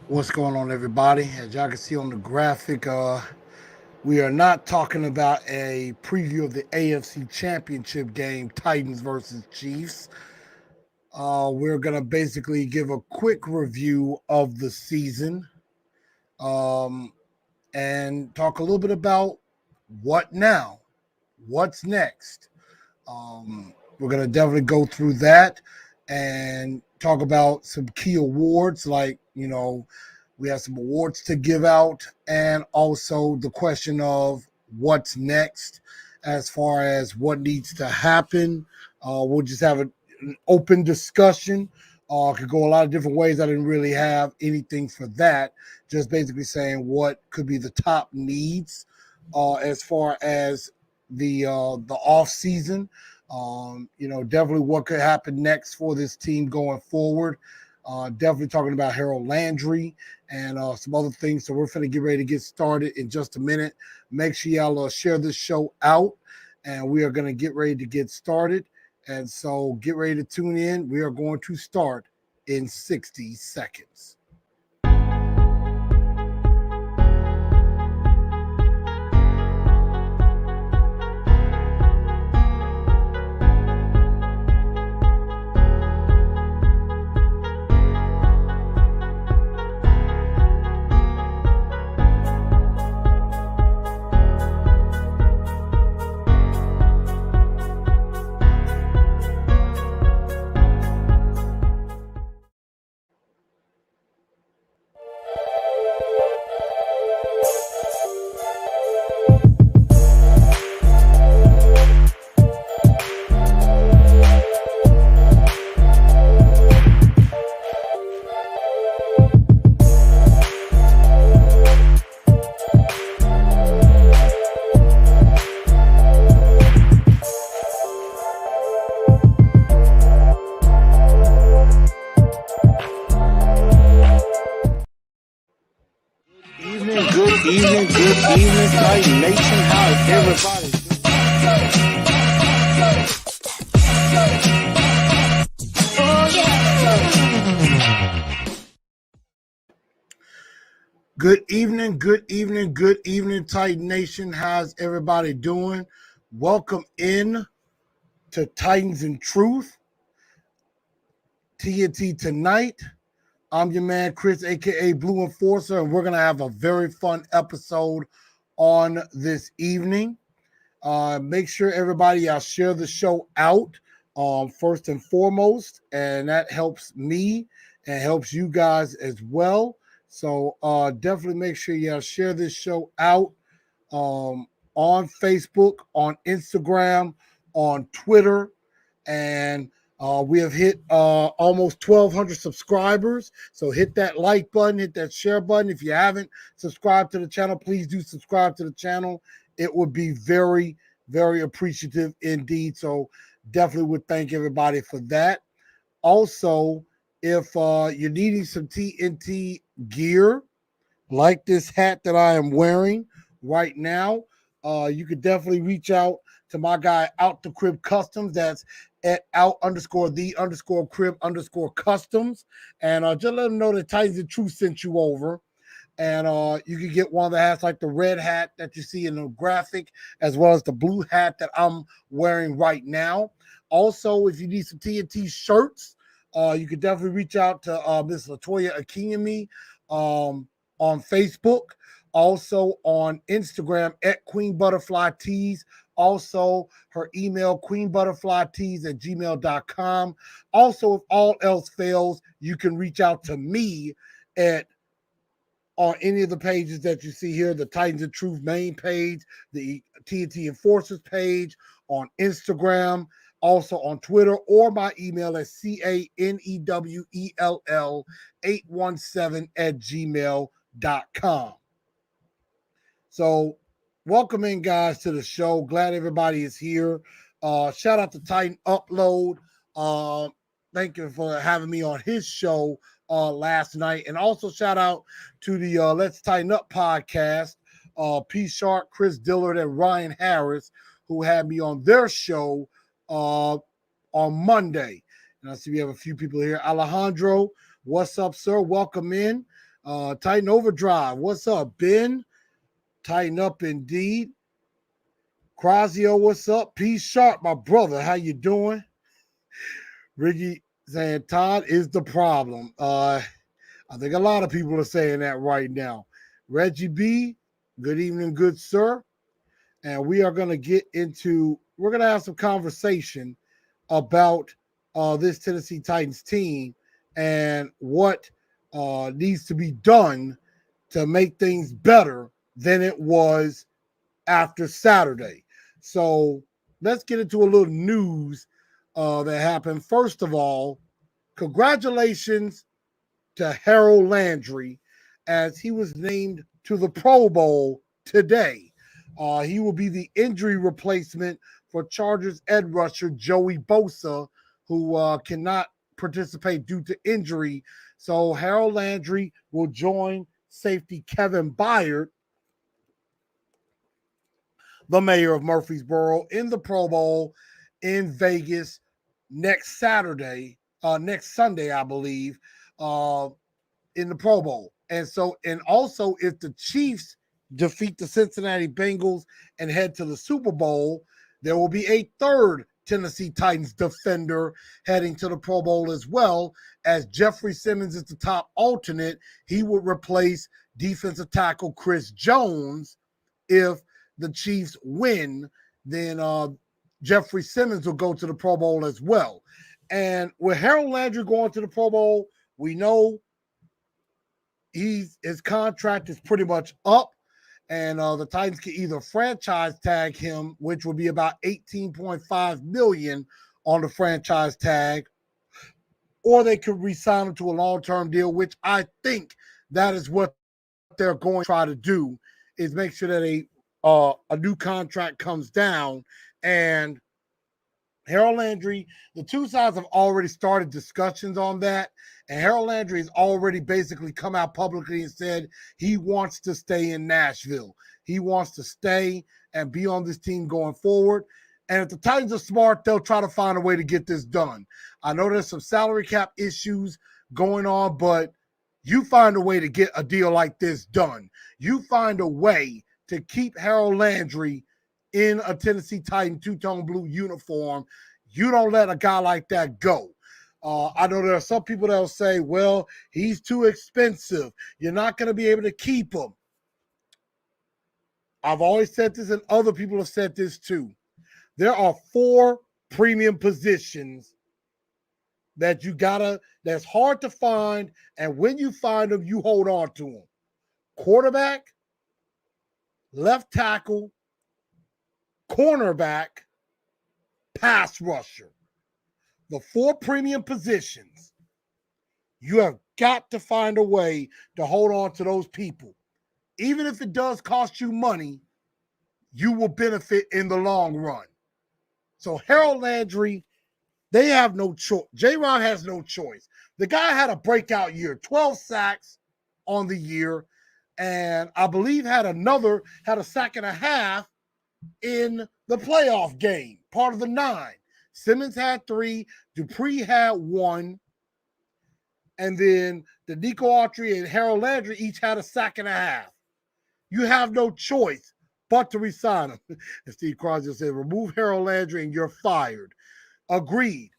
What's going on, everybody? As y'all can see on the graphic, we are not talking about a preview of the AFC Championship game, Titans versus Chiefs. We're going to basically give a quick review of the season um, and talk a little bit about what now, what's next. We're going to definitely go through that and talk about some key awards like, we have some awards to give out, and also the question of what's next as far as what needs to happen. We'll just have an open discussion. Could go a lot of different ways. I didn't really have anything for that. Just basically saying what could be the top needs as far as the off season. Definitely what could happen next for this team going forward. Definitely talking about Harold Landry and some other things. So we're going to get ready to get started in just a minute. Make sure y'all share this show out, and we are going to get ready to get started. And so get ready to tune in. We are going to start in 60 seconds. Good evening, Titan Nation. How is everybody? Good evening, Titan Nation. How's everybody doing? Welcome in to Titans and Truth, TNT Tonight. I'm your man, Chris, a.k.a. Blue Enforcer, and we're going to have a very fun episode on this evening. Make sure everybody share the show out first and foremost, and that helps me and helps you guys as well. So definitely make sure y'all share this show out on Facebook, on Instagram, on Twitter, and we have hit almost 1,200 subscribers. So hit that like button, hit that share button. If you haven't subscribed to the channel, please do subscribe to the channel. It would be very, very appreciative indeed. So definitely would thank everybody for that. Also, if you're needing some TNT gear, like this hat that I am wearing right now, you could definitely reach out to my guy Out the Crib Customs. That's at out_the_crib_customs. And just let them know that Titans and Truth sent you over. And you can get one of the hats like the red hat that you see in the graphic, as well as the blue hat that I'm wearing right now. Also, if you need some TNT shirts, you can definitely reach out to Miss Latoya Akinyemi on Facebook, also on Instagram at Queen Butterfly Tees. Also, her email, queenbutterflytees@gmail.com. Also, if all else fails, you can reach out to me on any of the pages that you see here, the Titans of Truth main page, the TNT Enforcers page, on Instagram, also on Twitter, or my email at canewell817@gmail.com. So welcome in, guys, to the show. Glad everybody is here. Shout out to Titan Upload. Thank you for having me on his show last night. And also shout out to the Let's Tighten Up podcast, P. Sharp, Chris Dillard, and Ryan Harris, who had me on their show on Monday. And I see we have a few people here. Alejandro, what's up, sir? Welcome in. Titan Overdrive. What's up, Ben? Tighten up indeed. Crazio, what's up? P Sharp, my brother. How you doing? Ricky saying Todd is the problem. I think a lot of people are saying that right now. Reggie B, good evening, good sir. And we are going to we're going to have some conversation about this Tennessee Titans team and what needs to be done to make things better than it was after Saturday. So let's get into a little news that happened. First of all, congratulations to Harold Landry as he was named to the Pro Bowl today. He will be the injury replacement for Chargers edge rusher Joey Bosa, who cannot participate due to injury. So Harold Landry will join safety Kevin Byard, the mayor of Murfreesboro, in the Pro Bowl in Vegas next Sunday, I believe, in the Pro Bowl. And also if the Chiefs defeat the Cincinnati Bengals and head to the Super Bowl, there will be a third Tennessee Titans defender heading to the Pro Bowl as well, as Jeffrey Simmons is the top alternate. He would replace defensive tackle Chris Jones. If the Chiefs win, then Jeffrey Simmons will go to the Pro Bowl as well. And with Harold Landry going to the Pro Bowl, we know his contract is pretty much up, and the Titans can either franchise tag him, which would be about $18.5 million on the franchise tag, or they could re-sign him to a long-term deal, which I think that is what they're going to try to do, is make sure that a new contract comes down. And Harold Landry, the two sides have already started discussions on that. And Harold Landry has already basically come out publicly and said he wants to stay in Nashville. He wants to stay and be on this team going forward. And if the Titans are smart, they'll try to find a way to get this done. I know there's some salary cap issues going on, but you find a way to get a deal like this done. You find a way to keep Harold Landry in a Tennessee Titan two-tone blue uniform. You don't let a guy like that go. I know there are some people that will say, well, he's too expensive. You're not going to be able to keep him. I've always said this, and other people have said this too. There are 4 premium positions that that's hard to find, and when you find them, you hold on to them. Quarterback, left tackle, cornerback, pass rusher. The 4 premium positions. You have got to find a way to hold on to those people. Even if it does cost you money, you will benefit in the long run. So Harold Landry, they have no choice. J-Ron has no choice. The guy had a breakout year, 12 sacks on the year, and I believe had a sack and a half in the playoff game, part of the 9. Simmons had 3, Dupree had 1, and then the Nico Autry and Harold Landry each had a sack and a half. You have no choice but to resign him. And Steve Crosby said, remove Harold Landry and you're fired. Agreed.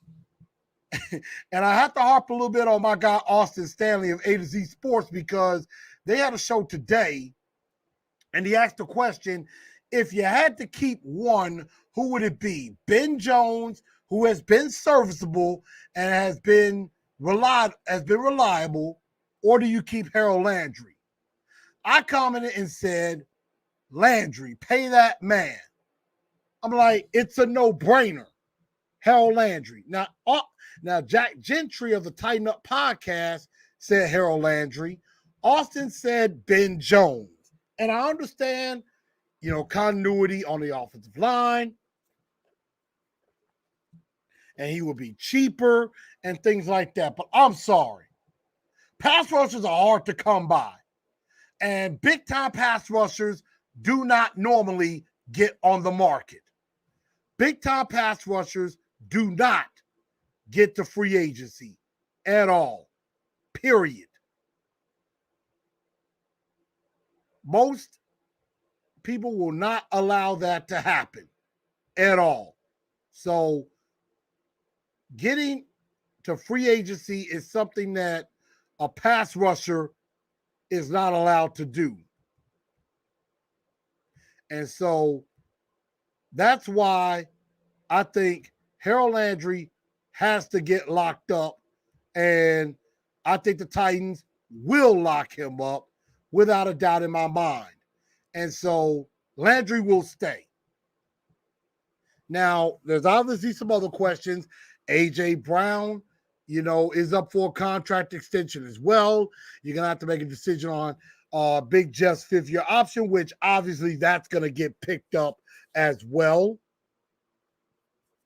And I have to harp a little bit on my guy Austin Stanley of A to Z Sports, because they had a show today and he asked the question, if you had to keep one, who would it be? Ben Jones, who has been serviceable and has been reliable, or do you keep Harold Landry? I commented and said, Landry, pay that man. I'm like, it's a no-brainer. Harold Landry. Now Jack Gentry of the Tighten Up podcast said Harold Landry. Austin said Ben Jones. And I understand, continuity on the offensive line, and he will be cheaper and things like that. But I'm sorry. Pass rushers are hard to come by. And big-time pass rushers do not normally get on the market. Big-time pass rushers do not get to free agency at all. Period. Most people will not allow that to happen at all. So getting to free agency is something that a pass rusher is not allowed to do. And so that's why I think Harold Landry has to get locked up. And I think the Titans will lock him up without a doubt in my mind. And so Landry will stay. Now, there's obviously some other questions. A.J. Brown, is up for a contract extension as well. You're going to have to make a decision on Big Jeff's fifth-year option, which obviously that's going to get picked up as well.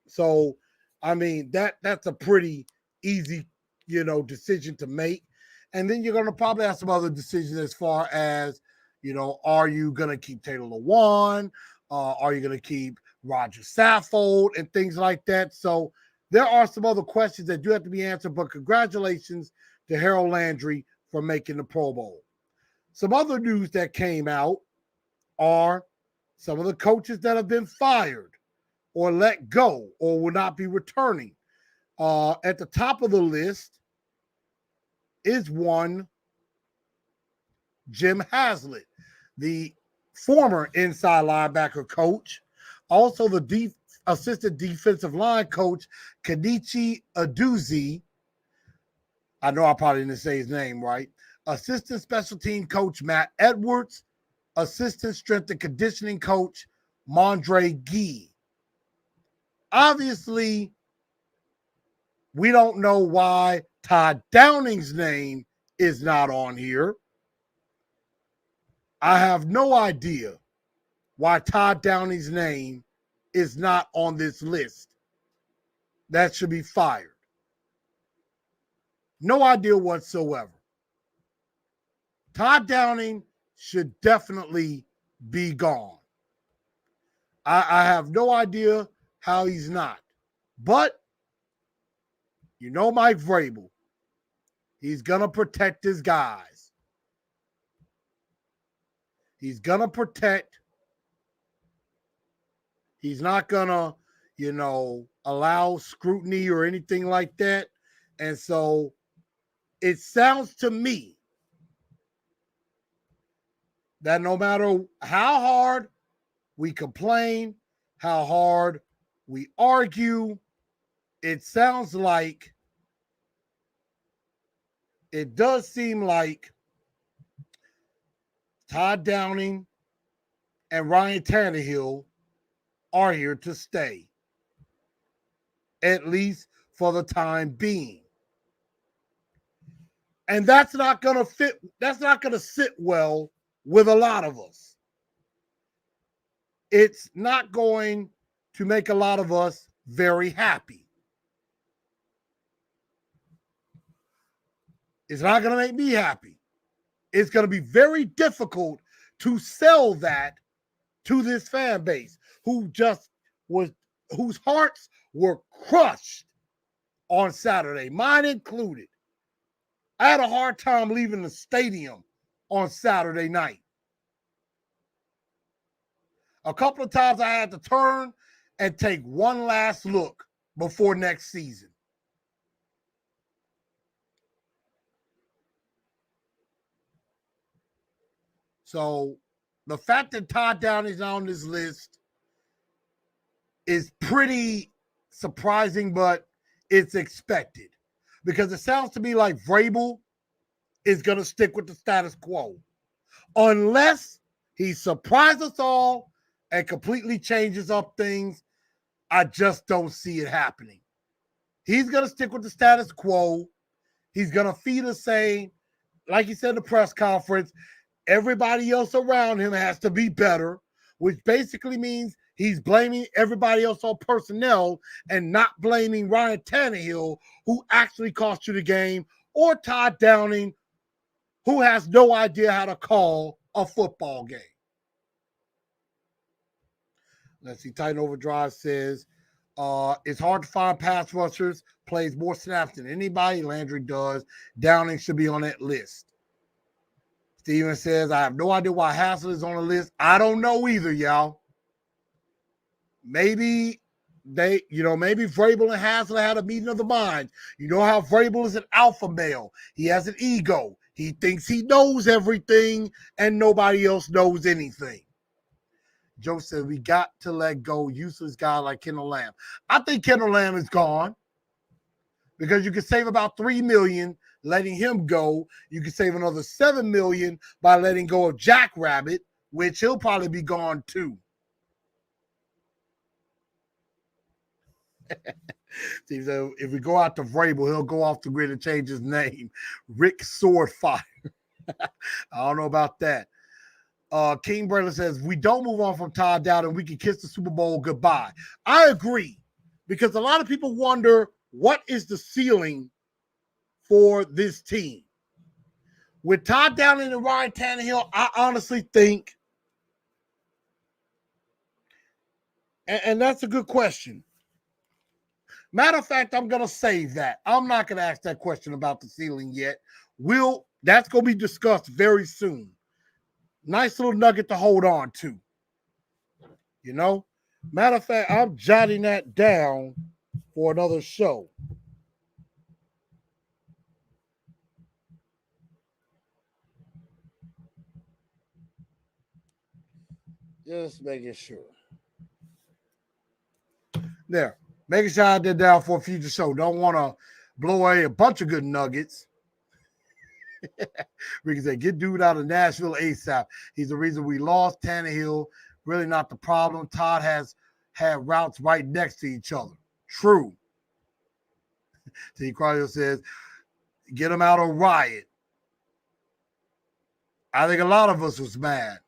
So, I mean, that's a pretty easy, decision to make. And then you're going to probably have some other decisions as far as, are you going to keep Taylor Lewan? Are you going to keep Roger Saffold and things like that? So there are some other questions that do have to be answered, but congratulations to Harold Landry for making the Pro Bowl. Some other news that came out are some of the coaches that have been fired or let go or will not be returning. At the top of the list is one Jim Haslett, the former inside linebacker coach, also the assistant defensive line coach, Kenichi Aduzi. I know I probably didn't say his name right. Assistant special team coach, Matt Edwards. Assistant strength and conditioning coach, Mondre Gee. Obviously, we don't know why Todd Downing's name is not on here. I have no idea why Todd Downing's name is not on this list. That should be fired. No idea whatsoever. Todd Downing should definitely be gone. I have no idea how he's not. But, Mike Vrabel, he's going to protect his guys. He's going to protect. He's not going to, allow scrutiny or anything like that. And so it sounds to me that no matter how hard we complain, how hard we argue, it sounds like, it does seem like Todd Downing and Ryan Tannehill are here to stay, at least for the time being. And that's not going to sit well with a lot of us. It's not going to make a lot of us very happy. It's not going to make me happy. It's going to be very difficult to sell that to this fan base whose hearts were crushed on Saturday, mine included. I had a hard time leaving the stadium on Saturday night. A couple of times I had to turn and take one last look before next season. So the fact that Todd Downing is on this list is pretty surprising, but it's expected. Because it sounds to me like Vrabel is going to stick with the status quo. Unless he surprises us all and completely changes up things, I just don't see it happening. He's going to stick with the status quo. He's going to feed us saying, like he said in the press conference, everybody else around him has to be better, which basically means he's blaming everybody else on personnel and not blaming Ryan Tannehill, who actually cost you the game, or Todd Downing, who has no idea how to call a football game. Let's see. Titan Overdrive says, it's hard to find pass rushers, plays more snaps than anybody. Landry does. Downing should be on that list. Steven says, I have no idea why Hassel is on the list. I don't know either, y'all. Maybe maybe Vrabel and Hassel had a meeting of the minds. You know how Vrabel is an alpha male. He has an ego. He thinks he knows everything and nobody else knows anything. Joe said, we got to let go useless guy like Kendall Lamb. I think Kendall Lamb is gone because you can save about $3 million letting him go. You can save another $7 million by letting go of Jack Rabbit, which he'll probably be gone too. So if we go out to Vrabel, he'll go off the grid and change his name. Rick Swordfire. I don't know about that. King Braylon says, we don't move on from Todd Downing. We can kiss the Super Bowl goodbye. I agree, because a lot of people wonder, what is the ceiling for this team? With Todd Downing and Ryan Tannehill, I honestly think, and that's a good question. Matter of fact, I'm going to save that. I'm not going to ask that question about the ceiling yet. That's going to be discussed very soon. Nice little nugget to hold on to. You know? Matter of fact, I'm jotting that down for another show. Just making sure. There. Making sure I did down for a future show. Don't want to blow away a bunch of good nuggets. We can say, get dude out of Nashville ASAP. He's the reason we lost. Tannehill, really not the problem. Todd has had routes right next to each other. True. T. Cardio says, get him out of Riot. I think a lot of us was mad.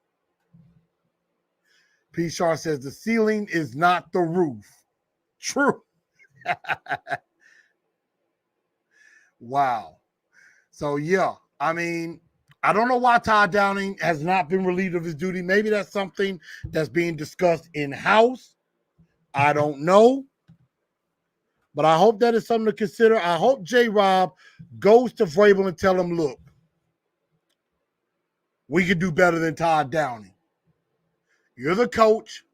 P. Shar says, the ceiling is not the roof. True. Wow. So, yeah, I mean, I don't know why Todd Downing has not been relieved of his duty. Maybe that's something that's being discussed in-house. I don't know. But I hope that is something to consider. I hope J-Rob goes to Vrabel and tell him, look, we could do better than Todd Downing. You're the coach,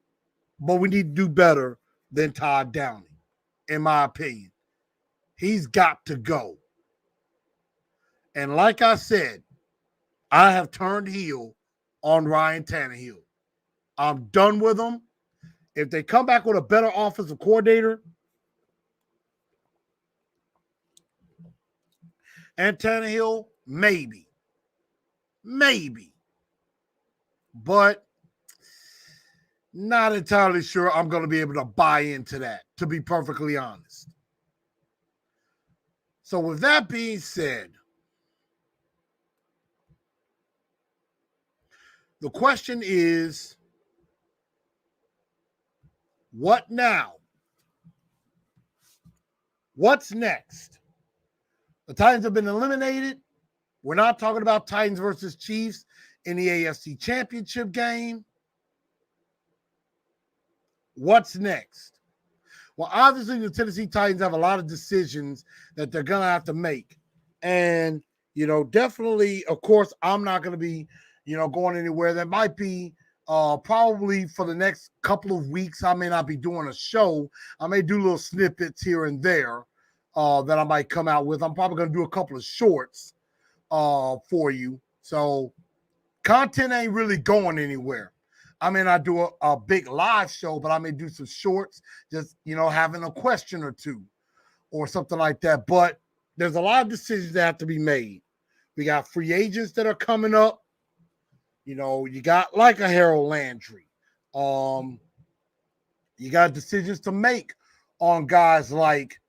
but we need to do better than Todd Downing, in my opinion. He's got to go. And like I said, I have turned heel on Ryan Tannehill. I'm done with him. If they come back with a better offensive coordinator and Tannehill, maybe. But not entirely sure I'm going to be able to buy into that, to be perfectly honest. So with that being said, the question is, what now? What's next? The Titans have been eliminated. We're not talking about Titans versus Chiefs in the AFC Championship game. What's next? Well, obviously, the Tennessee Titans have a lot of decisions that they're going to have to make. And, definitely, of course, I'm not going to be, going anywhere. That might be probably for the next couple of weeks. I may not be doing a show. I may do little snippets here and there that I might come out with. I'm probably going to do a couple of shorts for you. So content ain't really going anywhere. I may not do a big live show, but I may do some shorts, just, having a question or two or something like that. But there's a lot of decisions that have to be made. We got free agents that are coming up. You got like a Harold Landry. You got decisions to make on guys like,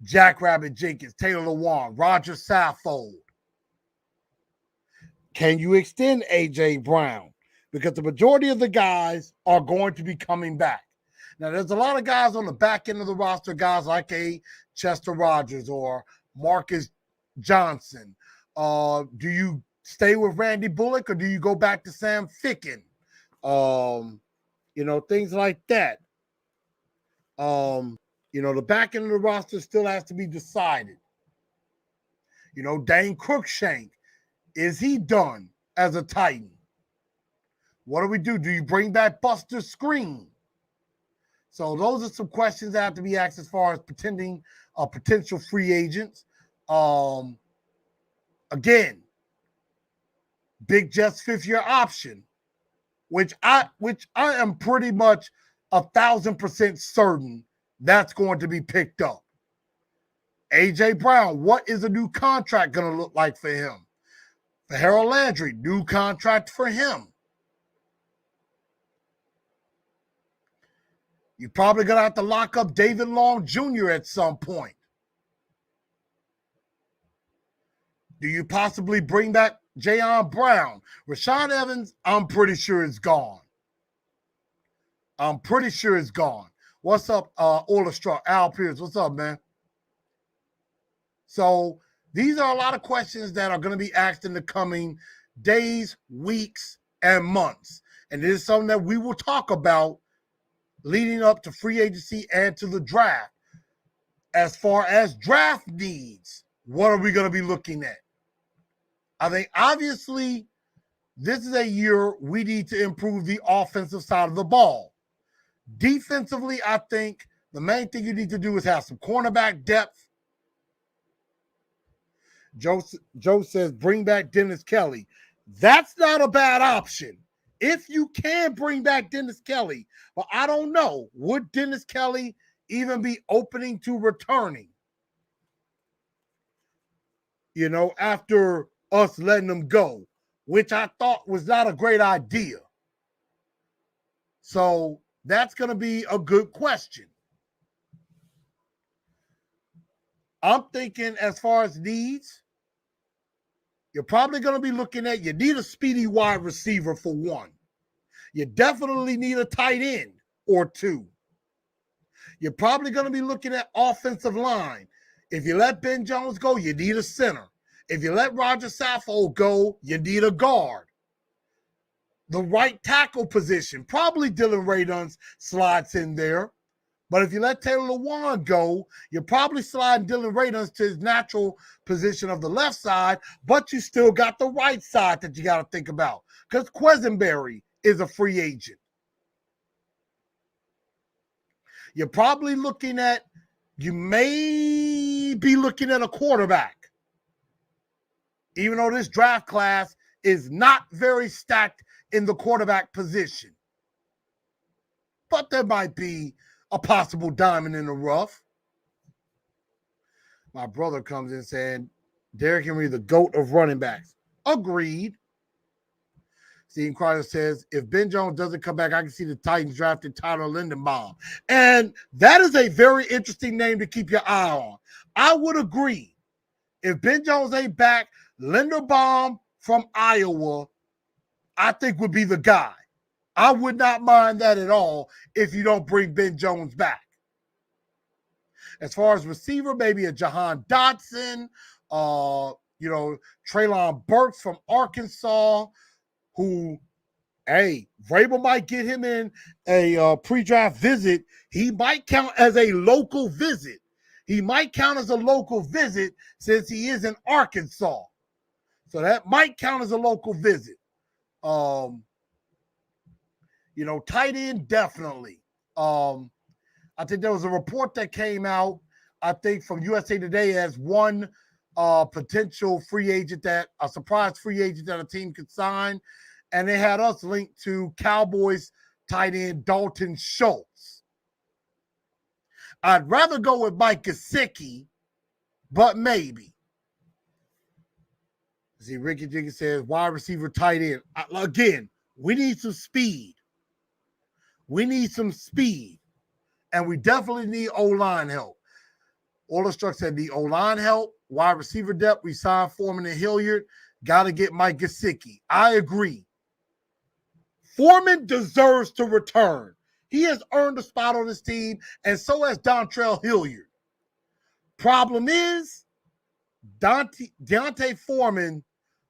Jack Rabbit Jenkins, Taylor Lewan, Roger Saffold. Can you extend A.J. Brown? Because the majority of the guys are going to be coming back. Now, there's a lot of guys on the back end of the roster, guys like a Chester Rogers or Marcus Johnson. Do you stay with Randy Bullock or do you go back to Sam Ficken? Things like that. The back end of the roster still has to be decided. Dane Cruikshank Is he done as a Titan? What do we do? Do you bring back Buster Screen? So those are some questions that have to be asked as far as potential free agents. Again, Big Jeff's 5th-year option, which I am pretty much 1,000% certain that's going to be picked up. AJ Brown, what is a new contract going to look like for him? For Harold Landry, new contract for him. You're probably going to have to lock up David Long Jr. at some point. Do you possibly bring back Jayon Brown? Rashaan Evans, I'm pretty sure is gone. What's up, Olastruck? Al Pierce, what's up, man? So these are a lot of questions that are going to be asked in the coming days, weeks, and months. And it is something that we will talk about leading up to free agency and to the draft. As far as draft needs, what are we going to be looking at? I think obviously this is a year we need to improve the offensive side of the ball. Defensively, I think the main thing you need to do is have some cornerback depth. Joe says bring back Dennis Kelly. That's not a bad option. If you can bring back Dennis Kelly, but I don't know, would Dennis Kelly even be opening to returning? You know, after us letting him go, which I thought was not a great idea. So that's going to be a good question. I'm thinking as far as needs, you're probably going to be looking at, you need a speedy wide receiver for one. You definitely need a tight end or two. You're probably going to be looking at offensive line. If you let Ben Jones go, you need a center. If you let Roger Saffold go, you need a guard. The right tackle position, probably Dylan Radunz slides in there. But if you let Taylor Lewan go, you're probably sliding Dylan Radunz to his natural position of the left side, but you still got the right side that you got to think about because Quesenberry is a free agent. You're probably looking at, you may be looking at a quarterback. Even though this draft class is not very stacked in the quarterback position. But there might be a possible diamond in the rough. My brother comes in saying, Derrick Henry, the GOAT of running backs. Agreed. Steve Crowder says, if Ben Jones doesn't come back, I can see the Titans drafting Tyler Linderbaum. And that is a very interesting name to keep your eye on. I would agree. If Ben Jones ain't back, Linderbaum from Iowa, I think would be the guy. I would not mind that at all if you don't bring Ben Jones back. As far as receiver, maybe a Jahan Dotson, Treylon Burks from Arkansas, who, hey, Vrabel might get him in a pre-draft visit. He might count as a local visit. Since he is in Arkansas. So that might count as a local visit. Tight end, definitely. I think there was a report that came out, I think from USA Today, as one potential free agent, a surprise free agent that a team could sign. And they had us linked to Cowboys tight end Dalton Schultz. I'd rather go with Mike Gesicki, but maybe. See, Ricky Jenkins says, wide receiver tight end. Again, we need some speed. And we definitely need O-line help. Olastruck said the O-line help, wide receiver depth, we signed Foreman and Hilliard. Got to get Mike Gesicki. I agree. Foreman deserves to return. He has earned a spot on this team, and so has Dontrell Hilliard. Problem is, Deontay Foreman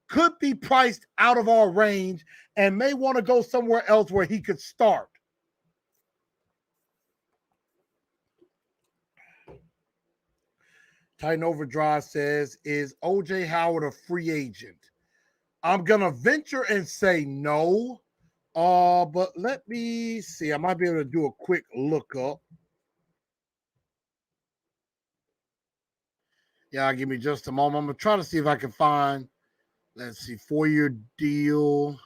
could be priced out of our range and may want to go somewhere else where he could start. Titan Overdrive says, is O.J. Howard a free agent? I'm gonna venture and say no. But let me see. I might be able to do a quick lookup. Yeah, give me just a moment. I'm gonna try to see if I can find. Let's see, 4-year deal.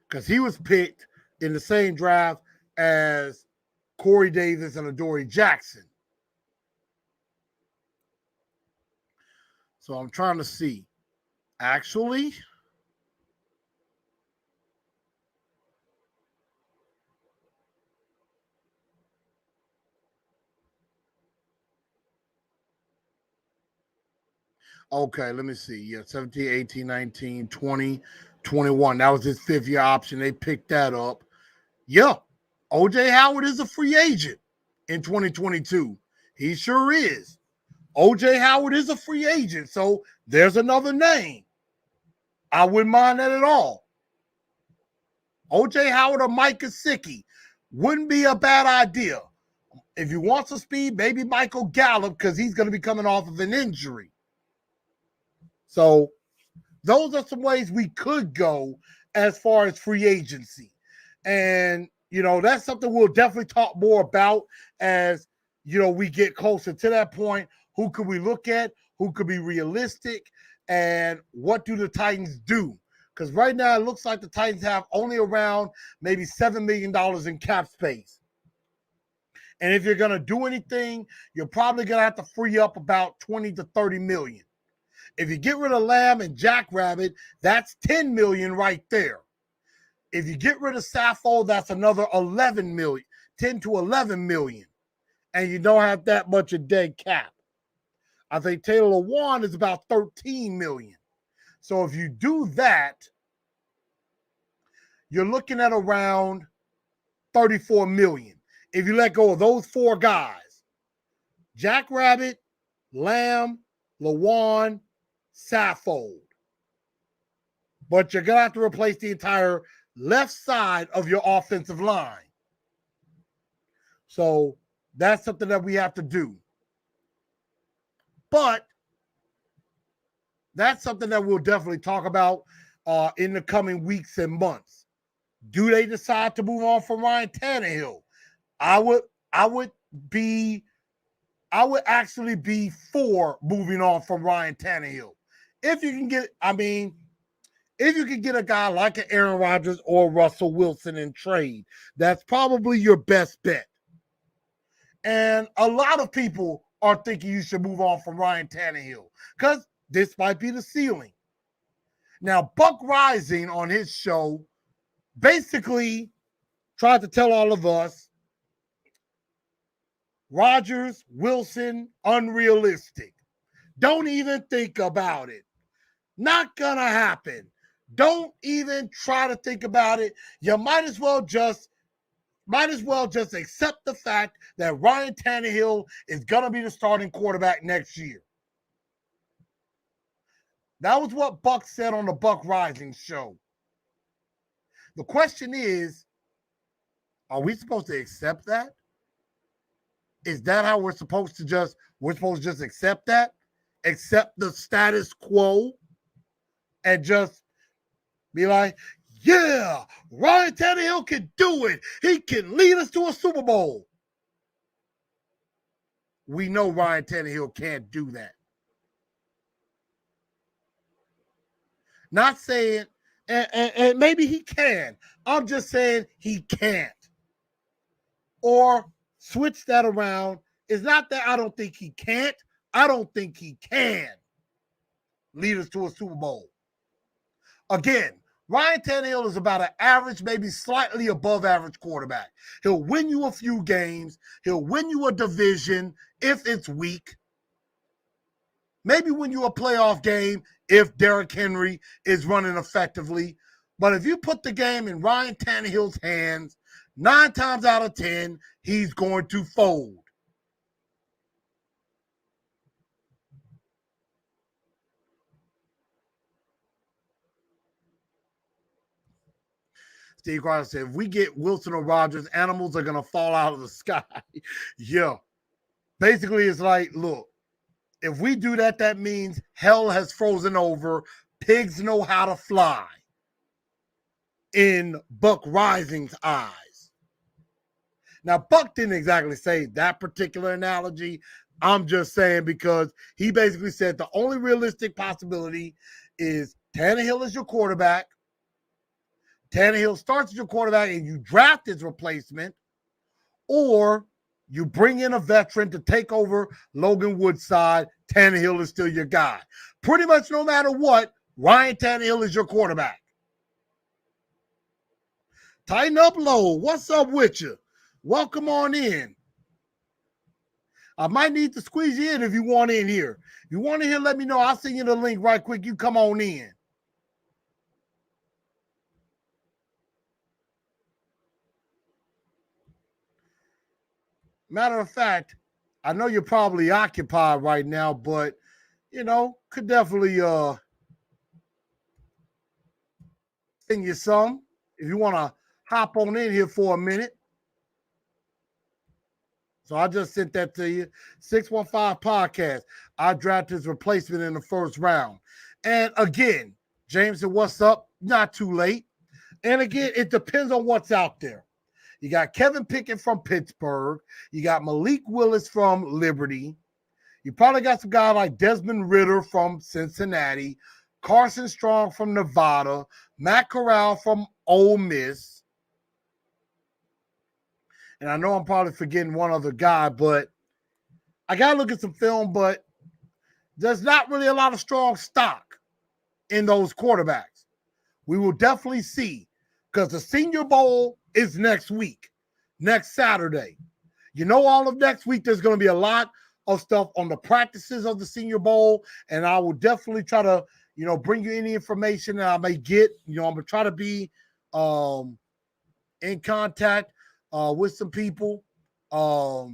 Because he was picked in the same draft as Corey Davis and Adoree Jackson. So I'm trying to see. Actually, okay, let me see. Yeah, 17, 18, 19, 20, 21. That was his 5th-year option. They picked that up. Yeah, OJ Howard is a free agent in 2022. He sure is. OJ Howard is a free agent. So there's another name. I wouldn't mind that at all. OJ Howard or Mike Gesicki wouldn't be a bad idea. If you want some speed, maybe Michael Gallup because he's going to be coming off of an injury. So those are some ways we could go as far as free agency. And, that's something we'll definitely talk more about as, we get closer to that point. Who could we look at? Who could be realistic? And what do the Titans do? Because right now it looks like the Titans have only around maybe $7 million in cap space. And if you're going to do anything, you're probably going to have to free up about 20 to 30 million. If you get rid of Lamb and Jackrabbit, that's 10 million right there. If you get rid of Saffold, that's another 11 million, 10 to 11 million. And you don't have that much of dead cap. I think Taylor Lewan is about 13 million. So if you do that, you're looking at around 34 million. If you let go of those 4 guys, Jackrabbit, Lamb, Lewan, Saffold. But you're going to have to replace the entire left side of your offensive line. So that's something that we have to do. But that's something that we'll definitely talk about in the coming weeks and months. Do they decide to move on from Ryan Tannehill? I would actually be for moving on from Ryan Tannehill. If you can get a guy like an Aaron Rodgers or Russell Wilson in trade, that's probably your best bet. And a lot of people are thinking you should move on from Ryan Tannehill because this might be the ceiling. Now, Buck Rising on his show basically tried to tell all of us Rodgers, Wilson, unrealistic. Don't even think about it. Not gonna happen. Don't even try to think about it. You might as well just accept the fact that Ryan Tannehill is gonna be the starting quarterback next year. That was what Buck said on the Buck Rising show. The question is, are we supposed to accept that? Is that how we're supposed to just accept that? Accept the status quo and just be like, yeah, Ryan Tannehill can do it. He can lead us to a Super Bowl. We know Ryan Tannehill can't do that. Not saying, and maybe he can. I'm just saying he can't. Or switch that around. It's not that I don't think he can't. I don't think he can lead us to a Super Bowl. Again, Ryan Tannehill is about an average, maybe slightly above average quarterback. He'll win you a few games. He'll win you a division if it's weak. Maybe win you a playoff game if Derrick Henry is running effectively. But if you put the game in Ryan Tannehill's hands, 9 times out of 10, he's going to fold. Steve Carter said, if we get Wilson or Rodgers, animals are going to fall out of the sky. Yeah. Basically, it's like, look, If we do that, that means hell has frozen over. Pigs know how to fly in Buck Rising's eyes. Now, Buck didn't exactly say that particular analogy. I'm just saying because he basically said the only realistic possibility is Tannehill is your quarterback. Tannehill starts as your quarterback and you draft his replacement, or you bring in a veteran to take over Logan Woodside. Tannehill is still your guy. Pretty much no matter what, Ryan Tannehill is your quarterback. Tighten up low. What's up with you? Welcome on in. I might need to squeeze you in if you want in here. If you want in here, let me know. I'll send you the link right quick. You come on in. Matter of fact, I know you're probably occupied right now, but could definitely send you some if you want to hop on in here for a minute. So I just sent that to you. 615 podcast. I drafted his replacement in the first round. And again, James said, what's up? Not too late. And again, it depends on what's out there. You got Kevin Pickett from Pittsburgh. You got Malik Willis from Liberty. You probably got some guy like Desmond Ridder from Cincinnati, Carson Strong from Nevada, Matt Corral from Ole Miss. And I know I'm probably forgetting one other guy, but I got to look at some film, but there's not really a lot of strong stock in those quarterbacks. We will definitely see, because the Senior Bowl is next week, next Saturday. All of next week, there's going to be a lot of stuff on the practices of the Senior Bowl, and I will definitely try to, bring you any information that I may get. I'm going to try to be in contact with some people. I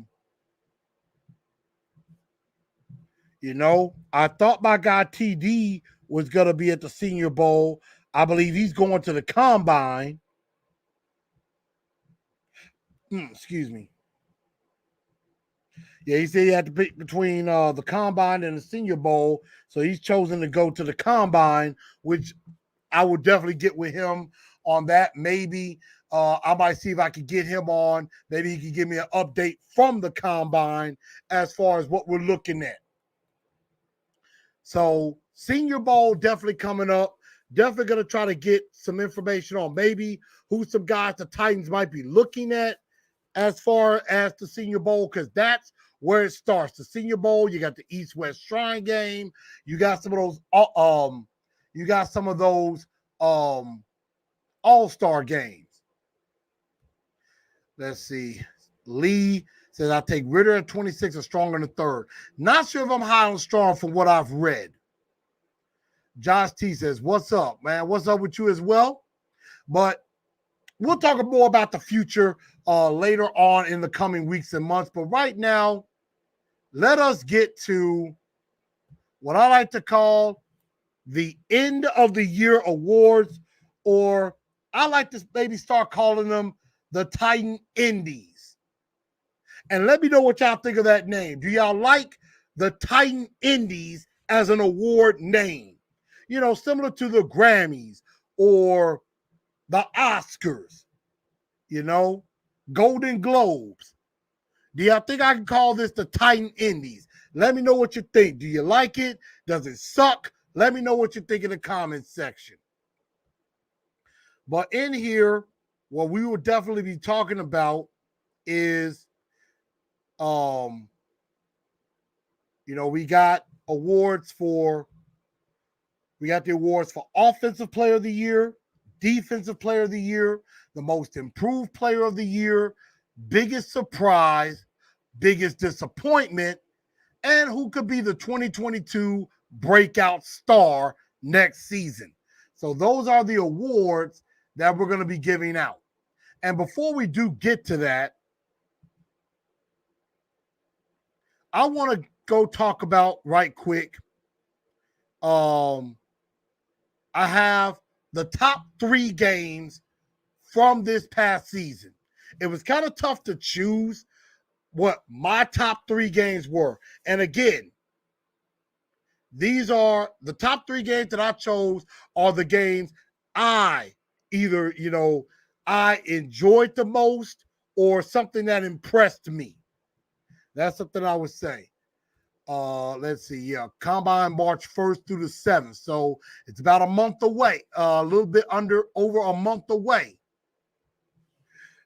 thought my guy TD was going to be at the Senior Bowl. I believe he's going to the Combine. Excuse me. Yeah, he said he had to pick between the Combine and the Senior Bowl, so he's chosen to go to the Combine, which I will definitely get with him on that. Maybe I might see if I can get him on. Maybe he can give me an update from the Combine as far as what we're looking at. So Senior Bowl definitely coming up. Definitely going to try to get some information on maybe who some guys the Titans might be looking at as far as the Senior Bowl, because that's where it starts. The Senior Bowl, you got the East-West Shrine game. You got some of those all-star games. Let's see. Lee says, I take Ridder at 26 or Strong in the third. Not sure if I'm high on Strong from what I've read. Josh T says, what's up, man? What's up with you as well? But we'll talk more about the future later on in the coming weeks and months. But right now, let us get to what I like to call the end of the year awards, or I like to maybe start calling them the Titan Indies. And let me know what y'all think of that name. Do y'all like the Titan Indies as an award name? Similar to the Grammys or the Oscars, Golden Globes. Do y'all think I can call this the Titan Indies? Let me know what you think. Do you like it? Does it suck? Let me know what you think in the comments section. But in here, what we will definitely be talking about is, we got the awards for Offensive Player of the Year, Defensive Player of the Year, the Most Improved Player of the Year, Biggest Surprise, Biggest Disappointment, and who could be the 2022 breakout star next season. So those are the awards that we're going to be giving out. And before we do get to that, I want to go talk about right quick. I have the top 3 games from this past season. It was kind of tough to choose what my top 3 games were. And again, These are the top 3 games that I chose are the games I either, I enjoyed the most or something that impressed me. That's something I would say. Let's see. Yeah, Combine March 1st through the 7th. So it's about a month away, a little bit over a month away.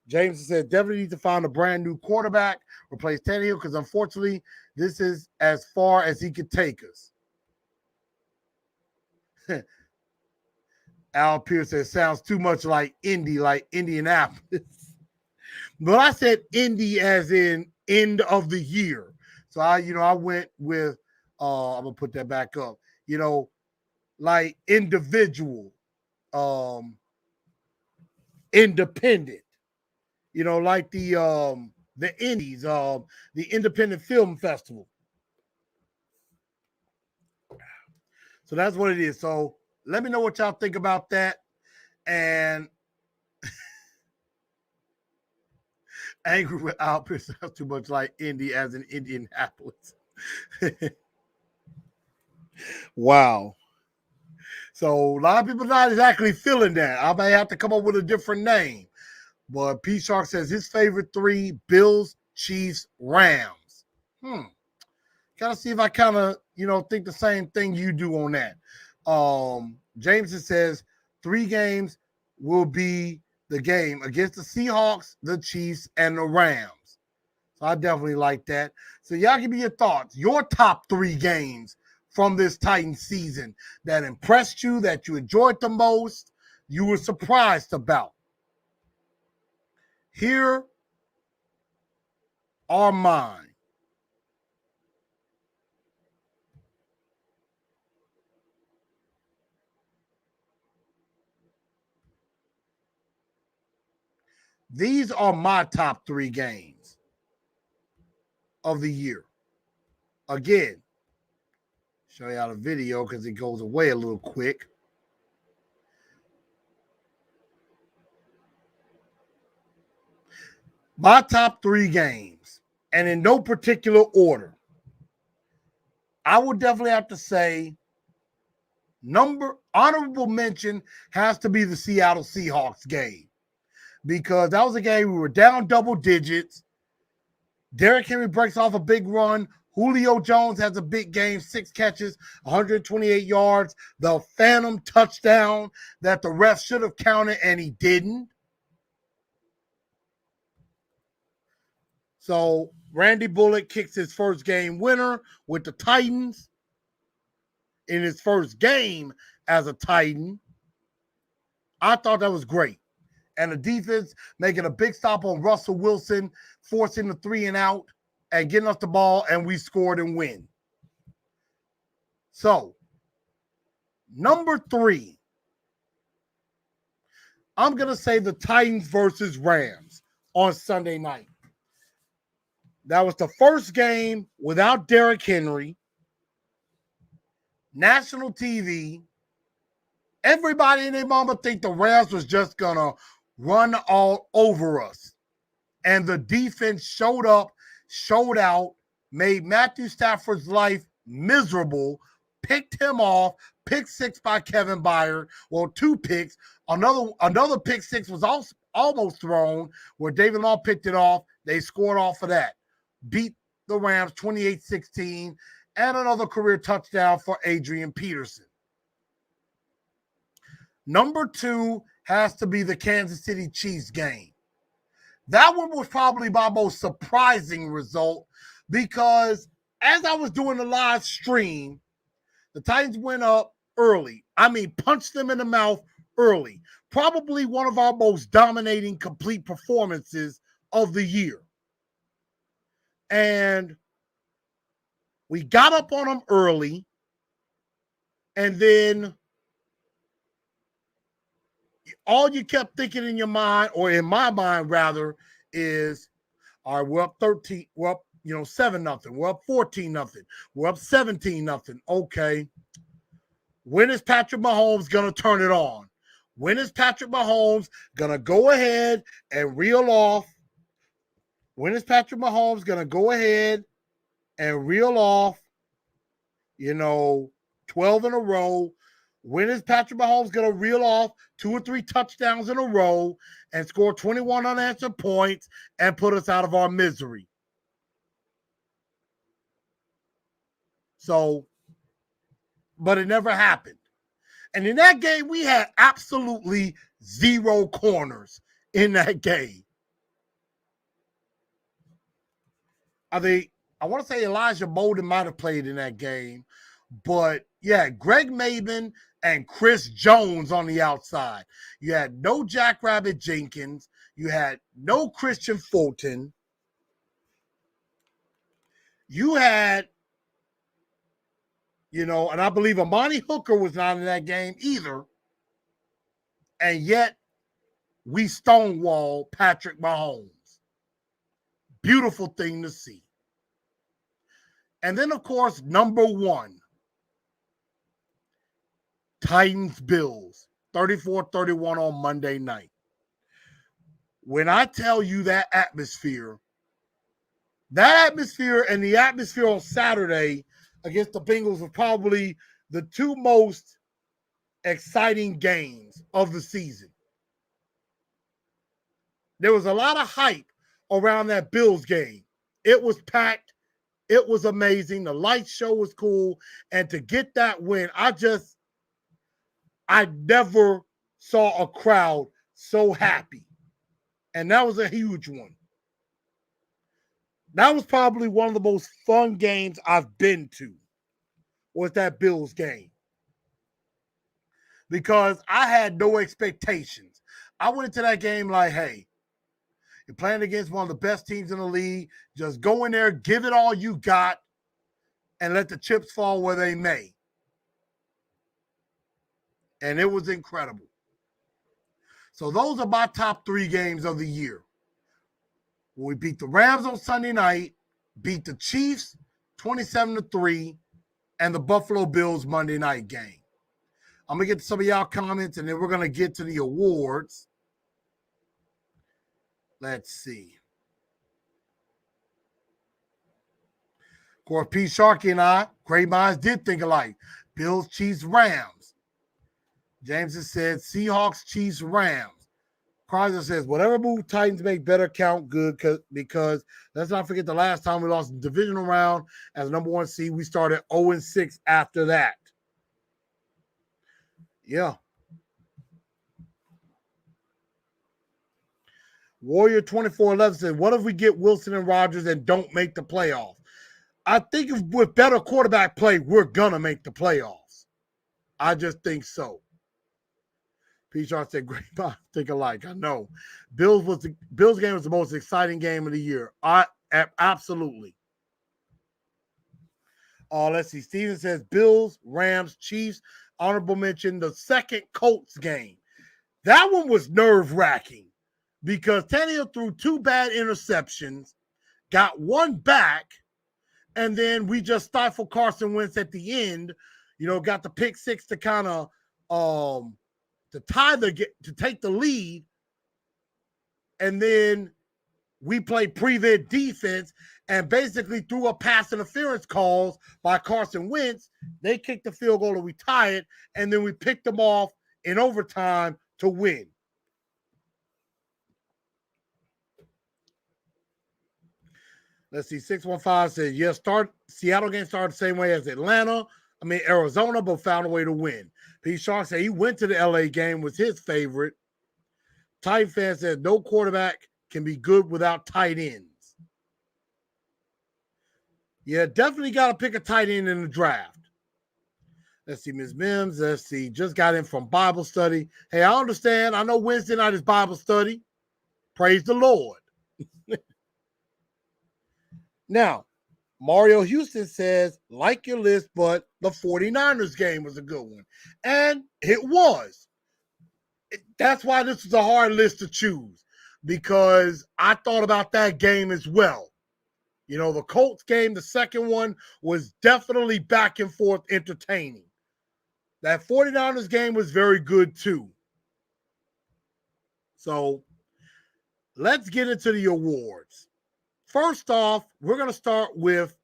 James said, definitely need to find a brand new quarterback, replace Tannehill, because unfortunately, this is as far as he could take us. Al Pierce said, sounds too much like Indy, like Indianapolis. But I said Indy as in end of the year. So I went with, I'm going to put that back up, like individual, independent, like the Indies, the Independent Film Festival. So that's what it is. So let me know what y'all think about that. And angry with Alpert sounds too much like Indy as in Indianapolis. Wow. So a lot of people not exactly feeling that. I may have to come up with a different name. But P Shark says his favorite 3: Bills, Chiefs, Rams. Gotta see if I kind of, think the same thing you do on that. Jameson says 3 games will be the game against the Seahawks, the Chiefs, and the Rams. So I definitely like that. So y'all give me your thoughts, your top 3 games from this Titans season that impressed you, that you enjoyed the most, you were surprised about. Here are mine. These are my top 3 games of the year. Again, show you out a video because it goes away a little quick. My top 3 games, and in no particular order, I would definitely have to say honorable mention has to be the Seattle Seahawks game, because that was a game we were down double digits. Derrick Henry breaks off a big run. Julio Jones has a big game, 6 catches, 128 yards. The phantom touchdown that the ref should have counted and he didn't. So Randy Bullock kicks his first game winner with the Titans in his first game as a Titan. I thought that was great. And the defense making a big stop on Russell Wilson, forcing the 3 and out and getting us the ball, and we scored and win. So, number 3, I'm going to say the Titans versus Rams on Sunday night. That was the first game without Derrick Henry. National TV. Everybody and their mama think the Rams was just going to run all over us. And the defense showed up, showed out, made Matthew Stafford's life miserable, picked him off, pick 6 by Kevin Byard. Well, 2 picks. Another pick 6 was also almost thrown where David Long picked it off. They scored off of that. Beat the Rams 28-16, and another career touchdown for Adrian Peterson. Number 2 has to be the Kansas City Chiefs game. That one was probably my most surprising result, because as I was doing the live stream, the Titans went up early. I mean, punched them in the mouth early. Probably one of our most dominating complete performances of the year. And we got up on them early, and then all you kept thinking in your mind, or in my mind rather, is, all right, we're up 13, we're up, 7-0. We're up 14-0. We're up 17-0. Okay. When is Patrick Mahomes going to turn it on? When is Patrick Mahomes going to go ahead and reel off? When is Patrick Mahomes going to go ahead and reel off, 12 in a row. When is Patrick Mahomes going to reel off 2 or 3 touchdowns in a row and score 21 unanswered points and put us out of our misery? So, but it never happened. And in that game, we had absolutely 0 corners in that game. I want to say Elijah Molden might have played in that game, but yeah, Greg Maben and Chris Jones on the outside. You had no Jackrabbit Jenkins. You had no Christian Fulton. You had, and I believe Amani Hooker was not in that game either. And yet, we stonewall Patrick Mahomes. Beautiful thing to see. And then, of course, number 1, Titans-Bills, 34-31 on Monday night. When I tell you that atmosphere and the atmosphere on Saturday against the Bengals were probably the 2 most exciting games of the season. There was a lot of hype around that Bills game. It was packed. It was amazing. The light show was cool. And to get that win, I never saw a crowd so happy. And that was a huge one. That was probably one of the most fun games I've been to, was that Bills game. Because I had no expectations. I went into that game like, hey, you're playing against one of the best teams in the league. Just go in there, give it all you got, and let the chips fall where they may. And it was incredible. So those are my top 3 games of the year. We beat the Rams on Sunday night, beat the Chiefs 27-3, and the Buffalo Bills Monday night game. I'm going to get to some of y'all comments, and then we're going to get to the awards. Let's see. Of course, Pete Sharkey and I, great minds did think alike. Bills, Chiefs, Rams. James has said Seahawks, Chiefs, Rams. Chrysler says, whatever move Titans make better count good because let's not forget the last time we lost the divisional round as number 1 seed, we started 0-6 after that. Yeah. Warrior 2411 said, what if we get Wilson and Rodgers and don't make the playoffs? I think if with better quarterback play, we're going to make the playoffs. I just think so. P-Shark said, great minds think alike. I know. Bills game was the most exciting game of the year. Absolutely. Let's see. Steven says, Bills, Rams, Chiefs. Honorable mention, the second Colts game. That one was nerve-wracking because Tannehill threw 2 bad interceptions, got 1 back, and then we just stifled Carson Wentz at the end. Got the pick 6 to kind of to take the lead, and then we played prevent defense and basically threw up pass interference calls by Carson Wentz. They kicked the field goal and we tied, and then we picked them off in overtime to win. Let's see. 615 says, yes, Seattle game started the same way as Arizona, but found a way to win. P. Shark said he went to the LA game, was his favorite. Tight fan said no quarterback can be good without tight ends. Yeah, definitely got to pick a tight end in the draft. Let's see, Ms. Mims. Let's see, just got in from Bible study. Hey, I understand. I know Wednesday night is Bible study. Praise the Lord. Now, Mario Houston says, like your list, but the 49ers game was a good one. And it was. That's why this was a hard list to choose, because I thought about that game as well. The Colts game, the second one, was definitely back and forth entertaining. That 49ers game was very good too. So let's get into the awards. First off, we're going to start with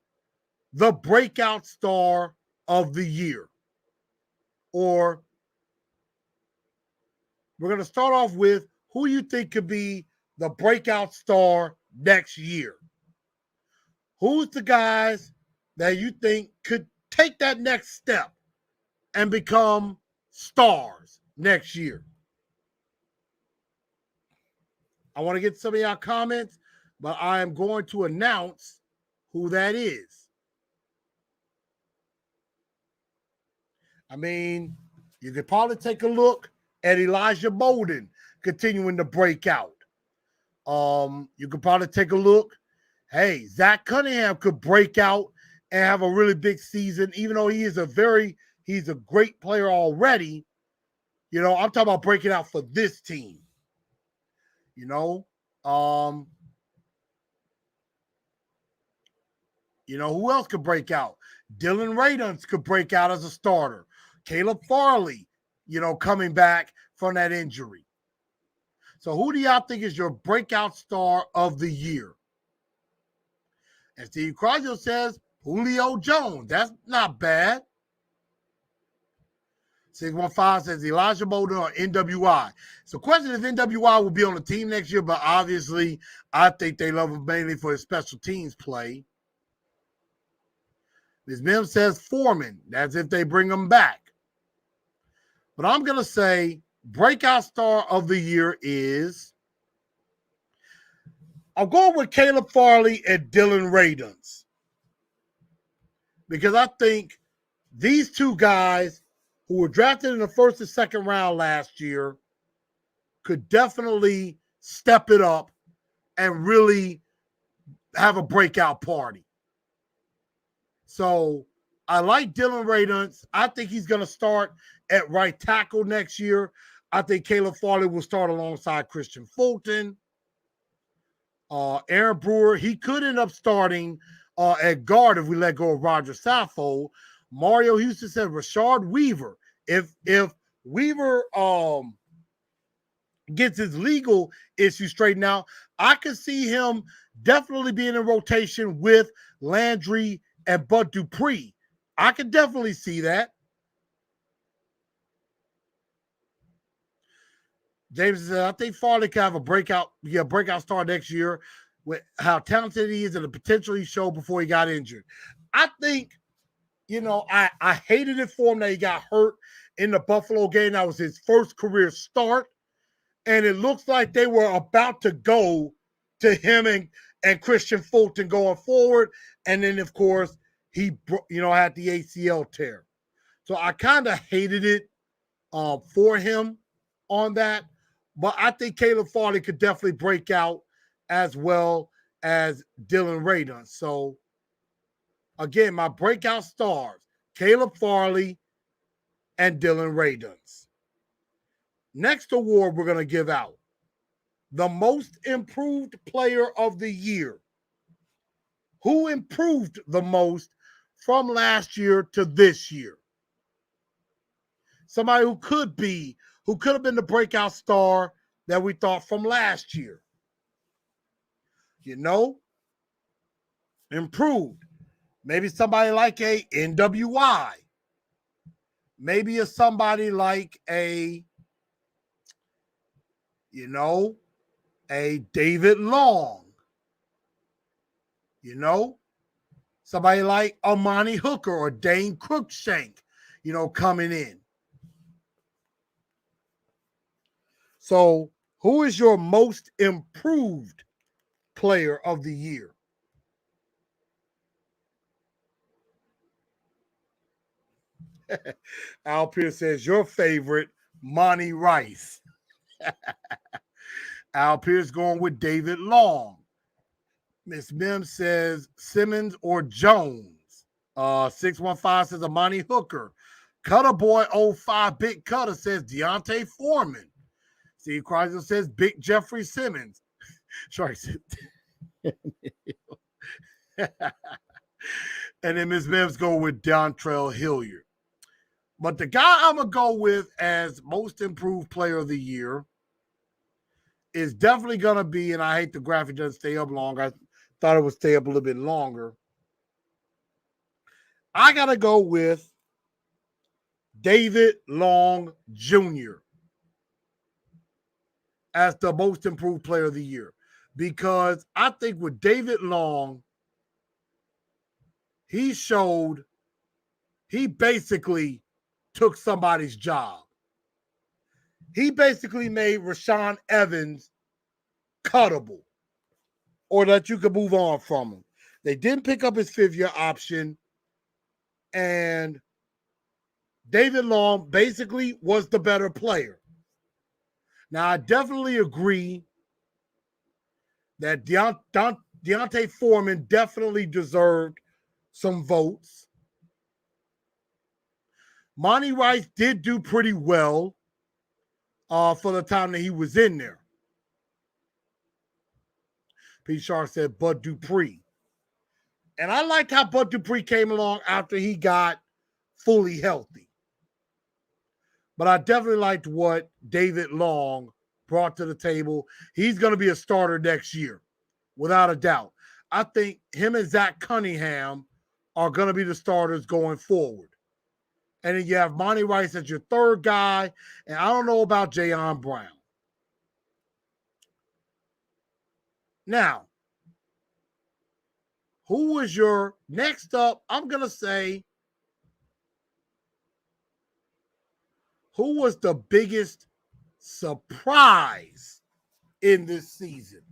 the breakout star of the year. or we're going to start off with who you think could be the breakout star next year. Who's the guys that you think could take that next step and become stars next year? I want to get some of y'all comments, but I am going to announce who that is. I mean, you could probably take a look at Elijah Molden continuing to break out. You could probably take a look. Hey, Zach Cunningham could break out and have a really big season, even though he's a great player already. I'm talking about breaking out for this team. Who else could break out? Dylan Radunz could break out as a starter. Caleb Farley, coming back from that injury. So who do y'all think is your breakout star of the year? And Steve Crosio says Julio Jones. That's not bad. 615 says Elijah Molden or NWI. So the question is NWI will be on the team next year, but obviously I think they love him mainly for his special teams play. Ms. Mims says Foreman. That's if they bring him back. But I'm going to say breakout star of the year is, I'm going with Caleb Farley and Dylan Radunz. Because I think these two guys who were drafted in the first and second round last year could definitely step it up and really have a breakout party. So I like Dylan Radunz. I think he's going to start at right tackle next year. I think Caleb Farley will start alongside Christian Fulton. Aaron Brewer, he could end up starting at guard if we let go of Roger Saffold. Mario Houston said Rashard Weaver. If Weaver gets his legal issue straightened out, I could see him definitely being in rotation with Landry and Bud Dupree. I could definitely see that. James said, I think Farley can have a breakout star next year with how talented he is and the potential he showed before he got injured. I think, I hated it for him that he got hurt in the Buffalo game. That was his first career start. And it looks like they were about to go to him and Christian Fulton going forward. And then, of course, he, had the ACL tear. So I kind of hated it for him on that. But I think Caleb Farley could definitely break out as well as Dylan Radunz. So, again, my breakout stars, Caleb Farley and Dylan Radunz. Next award we're going to give out, the most improved player of the year. Who improved the most from last year to this year? Somebody who could have been the breakout star that we thought from last year. Improved. Maybe somebody like a NWI. Maybe it's somebody like a David Long. Somebody like Amani Hooker or Dane Cruikshank, coming in. So, who is your most improved player of the year? Al Pierce says, your favorite, Monty Rice. Al Pierce going with David Long. Miss Mim says Simmons or Jones. 615 says Amani Hooker. Cutter Boy 05 Big Cutter says Deontay Foreman. Steve Chrysler says Big Jeffrey Simmons. Sorry. And then Miss Mims go with Dontrell Hilliard. But the guy I'm going to go with as most improved player of the year is definitely going to be, and I hate the graphic doesn't stay up long. I thought it would stay up a little bit longer. I got to go with David Long Jr. as the most improved player of the year. Because I think with David Long, he basically took somebody's job. He basically made Rashaan Evans cuttable, or that you could move on from him. They didn't pick up his fifth-year option, and David Long basically was the better player. Now, I definitely agree that D'Onta Foreman definitely deserved some votes. Monty Rice did do pretty well for the time that he was in there. Pete Sharp said Bud Dupree. And I liked how Bud Dupree came along after he got fully healthy. But I definitely liked what David Long brought to the table. He's going to be a starter next year, without a doubt. I think him and Zach Cunningham are going to be the starters going forward. And then you have Monty Rice as your third guy. And I don't know about Jayon Brown. Now, who was your next up? I'm going to say, who was the biggest surprise in this season?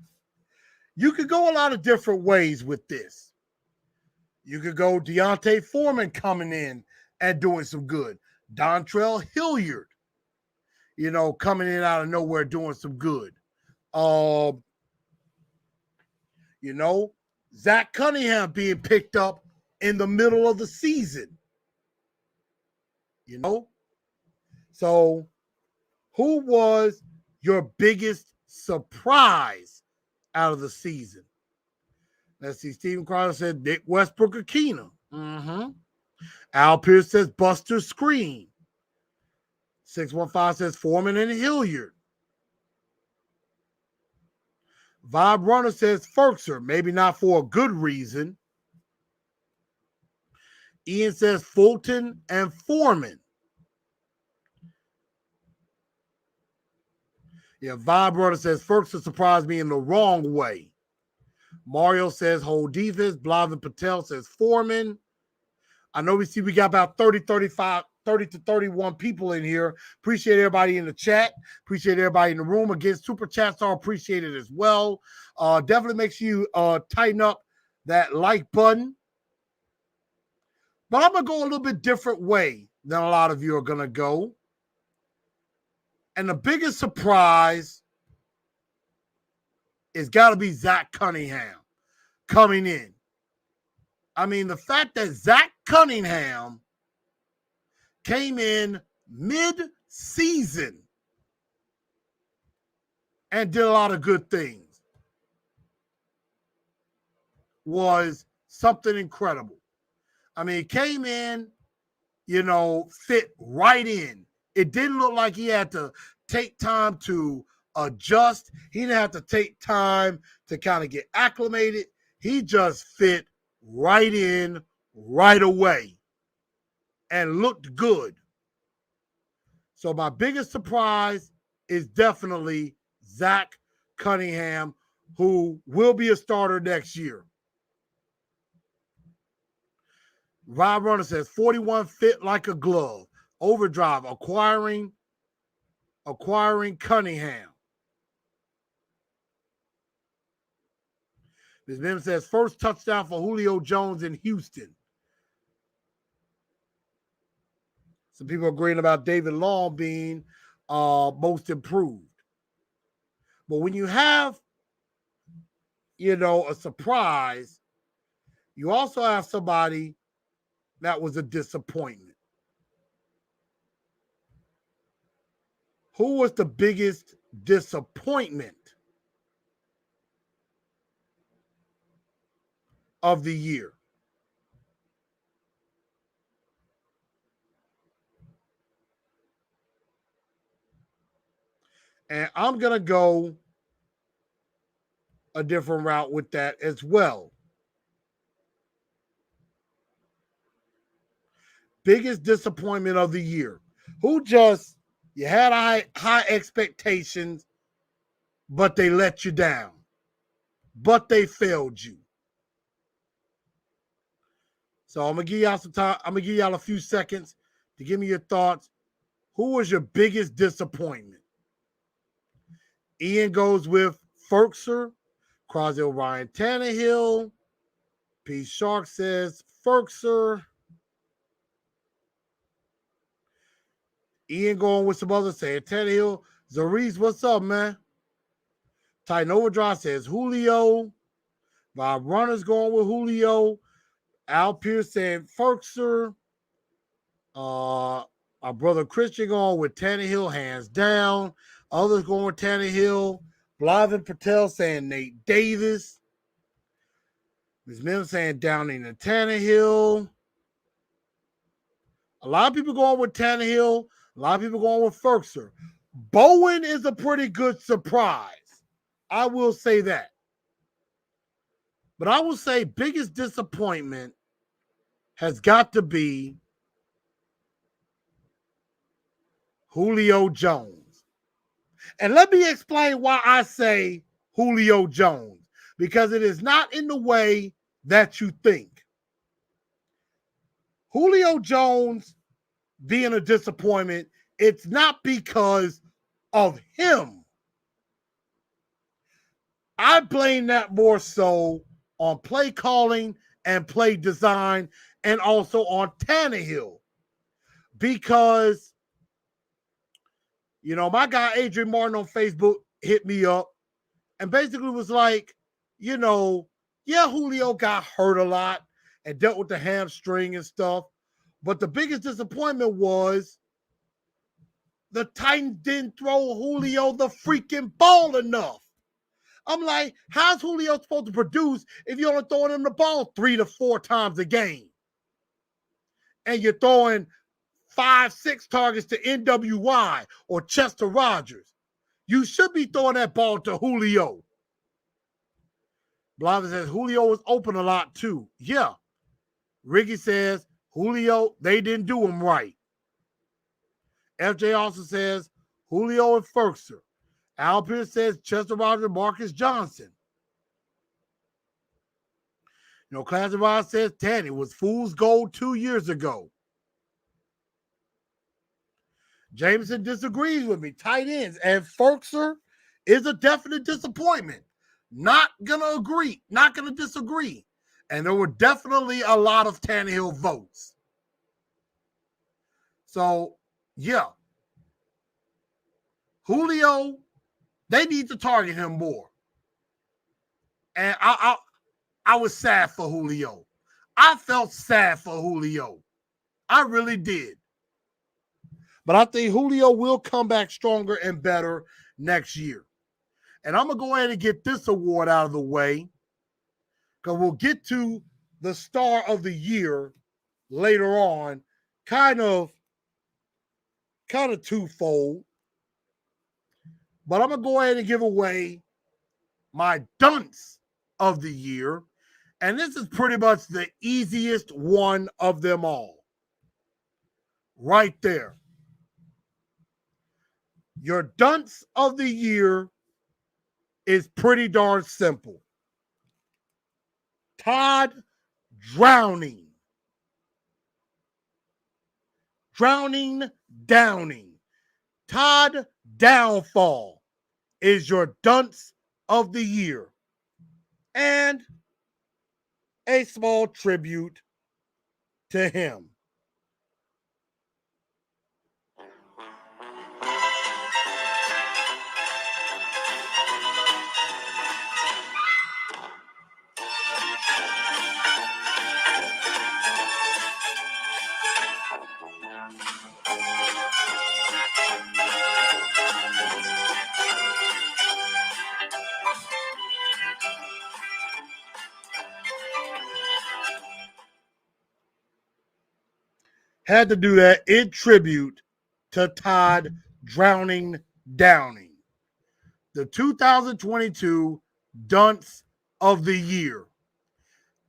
You could go a lot of different ways with this. You could go D'Onta Foreman coming in and doing some good. Dontrell Hilliard, coming in out of nowhere doing some good. Zach Cunningham being picked up in the middle of the season. So who was your biggest surprise out of the season? Let's see. Steven Crowder said Nick Westbrook-Ikhine. Al Pierce says Buster Skrine. 615 says Foreman and Hilliard. Vibe Runner says Firkser, maybe not for a good reason. Ian says Fulton and Foreman. Yeah, Vibe Runner says Firkser surprised me in the wrong way. Mario says whole defense. Blavin Patel says Foreman. I know we got about 30 to 31 people in here. Appreciate everybody in the chat. Appreciate everybody in the room. Again, super chats are appreciated as well. Definitely make sure you tighten up that like button. But I'm going to go a little bit different way than a lot of you are going to go. And the biggest surprise is got to be Zach Cunningham coming in. I mean, the fact that Zach Cunningham came in mid-season and did a lot of good things was something incredible. I mean, he came in, fit right in. It didn't look like he had to take time to adjust. He didn't have to take time to kind of get acclimated. He just fit right in right away and looked good. So my biggest surprise is definitely Zach Cunningham, who will be a starter next year. Rob Runner says 41 fit like a glove. Overdrive acquiring Cunningham. Ms. Mim says first touchdown for Julio Jones in Houston. Some people are agreeing about David Long being most improved. But when you have, a surprise, you also have somebody that was a disappointment. Who was the biggest disappointment of the year? And I'm going to go a different route with that as well. biggest disappointment of the year. Who just, you had high expectations, but they let you down. But they failed you. So I'm gonna give y'all some time. I'm gonna give y'all a few seconds to give me your thoughts. Who was your biggest disappointment? Ian goes with Firkser. Crosby Ryan Tannehill. P. Shark says Firkser. Ian going with some others saying Tannehill. Zarice, what's up, man? Titan Overdrive says Julio. Bob Runner's going with Julio. Al Pierce saying Firkser. Our brother Christian going with Tannehill, hands down. Others going with Tannehill. Blavin Patel saying Nate Davis. Ms. Mim saying Downing and Tannehill. A lot of people going with Tannehill. A lot of people going with Firkser. Bowen is a pretty good surprise. I will say that. But I will say biggest disappointment has got to be Julio Jones. And let me explain why I say Julio Jones. Because it is not in the way that you think. Julio Jones being a disappointment, it's not because of him. I blame that more so on play calling and play design and also on Tannehill. Because, you know, my guy Adrian Martin on Facebook hit me up and basically was like, you know, yeah, Julio got hurt a lot and dealt with the hamstring and stuff. But the biggest disappointment was the Titans didn't throw Julio the freaking ball enough. I'm like, how's Julio supposed to produce if you're only throwing him the ball 3 to 4 times a game? And you're throwing 5, 6 targets to NWY or Chester Rogers. You should be throwing that ball to Julio. Blavin says Julio was open a lot too. Yeah. Ricky says Julio, they didn't do him right. FJ also says Julio and Firkser. Al Pierce says Chester Rogers, Marcus Johnson. You know, Classic Rod says Tanny was fool's gold 2 years ago. Jameson disagrees with me. Tight ends and Firkser is a definite disappointment. Not gonna agree. Not gonna disagree. And there were definitely a lot of Tannehill votes. So, yeah. Julio, they need to target him more. And I was sad for Julio. I felt sad for Julio. I really did. But I think Julio will come back stronger and better next year. And I'm going to go ahead and get this award out of the way because we'll get to the star of the year later on, kind of twofold. But I'm going to go ahead and give away my dunce of the year. And this is pretty much the easiest one of them all. Right there. Your dunce of the year is pretty darn simple. Todd Downing. Downing. Todd Downfall is your dunce of the year. And a small tribute to him. Had to do that in tribute to Todd Downing. The 2022 Dunce of the Year.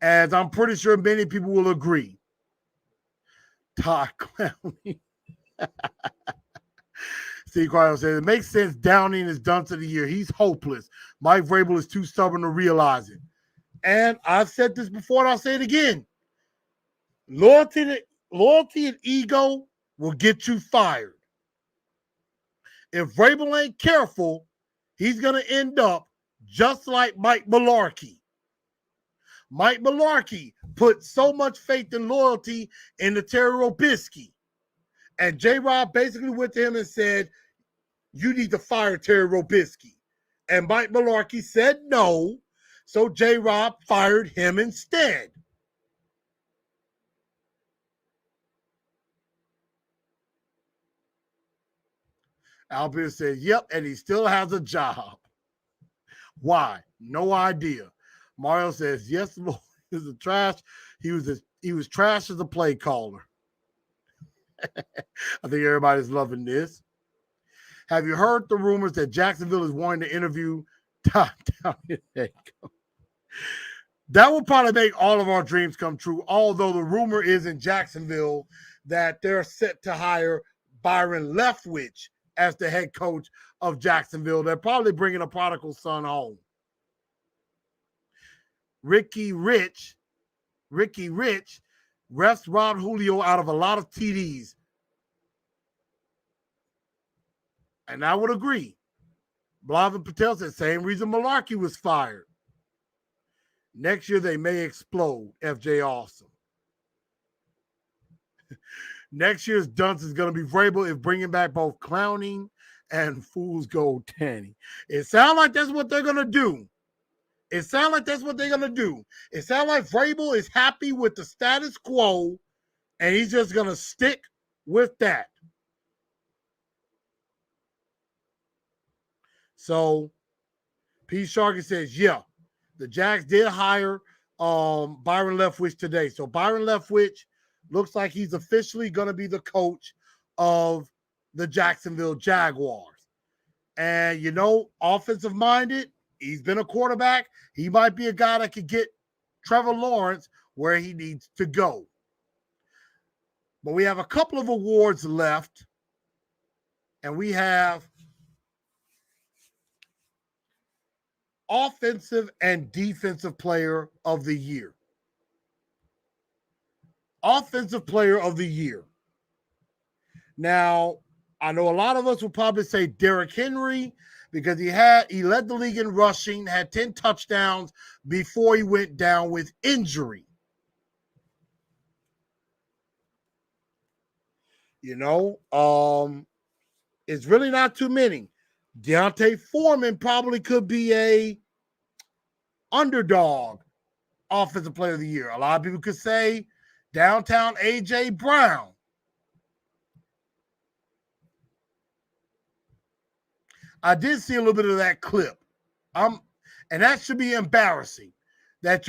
As I'm pretty sure many people will agree. Todd Clowney. Steve Carter says, it makes sense Downing is done to the year. He's hopeless. Mike Vrabel is too stubborn to realize it. And I've said this before and I'll say it again. Loyalty and ego will get you fired. If Vrabel ain't careful, he's going to end up just like Mike Mularkey. Mike Mularkey put so much faith and loyalty in the Terry Robisky. And J-Rob basically went to him and said, you need to fire Terry Robisky. And Mike Mularkey said no, so J-Rob fired him instead. Albert said, yep, and he still has a job. Why? No idea. Mario says, yes, Lord, he was a trash. He was trash as a play caller. I think everybody's loving this. Have you heard the rumors that Jacksonville is wanting to interview Todd Downing? That will probably make all of our dreams come true, although the rumor is in Jacksonville that they're set to hire Byron Leftwich as the head coach of Jacksonville. They're probably bringing a prodigal son home. Ricky Rich refs Rod Julio out of a lot of TDs. And I would agree. Blavin Patel said, same reason Mularkey was fired. Next year, they may explode. FJ Awesome. Next year's dunce is going to be Vrabel if bringing back both Clowning and Fool's Gold Tanny. It sounds like that's what they're going to do. It sounds like Vrabel is happy with the status quo, and he's just going to stick with that. So, P. Sharkey says, yeah, the Jags did hire Byron Leftwich today. So, Byron Leftwich looks like he's officially going to be the coach of the Jacksonville Jaguars. And, you know, offensive-minded, he's been a quarterback. He might be a guy that could get Trevor Lawrence where he needs to go. But we have a couple of awards left, and we have Offensive and Defensive Player of the Year. Offensive Player of the Year. Now, I know a lot of us will probably say Derrick Henry because he led the league in rushing, had 10 touchdowns before he went down with injury. You know, it's really not too many. Deontay Foreman probably could be a underdog Offensive Player of the Year. A lot of people could say downtown A.J. Brown. I did see a little bit of that clip. And that should be embarrassing. That